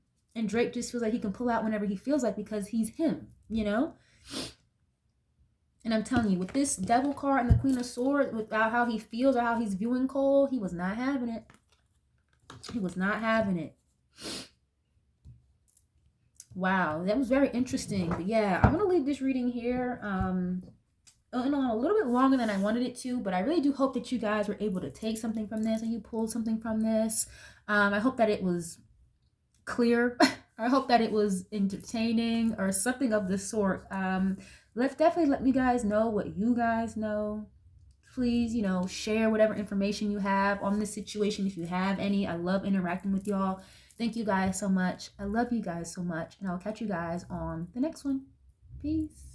Drake just feels like he can pull out whenever he feels like, because he's him, you know? And I'm telling you, with this Devil card and the Queen of Swords, without how he feels or how he's viewing Cole, he was not having it. He was not having it. Wow, that was very interesting. But yeah, I'm going to leave this reading here. A little bit longer than I wanted it to, but I really do hope that you guys were able to take something from this and you pulled something from this. I hope that it was clear. I hope that it was entertaining or something of the sort. Definitely let me guys know what you guys know. Please, share whatever information you have on this situation if you have any. I love interacting with y'all. Thank you guys so much. I love you guys so much. And I'll catch you guys on the next one. Peace.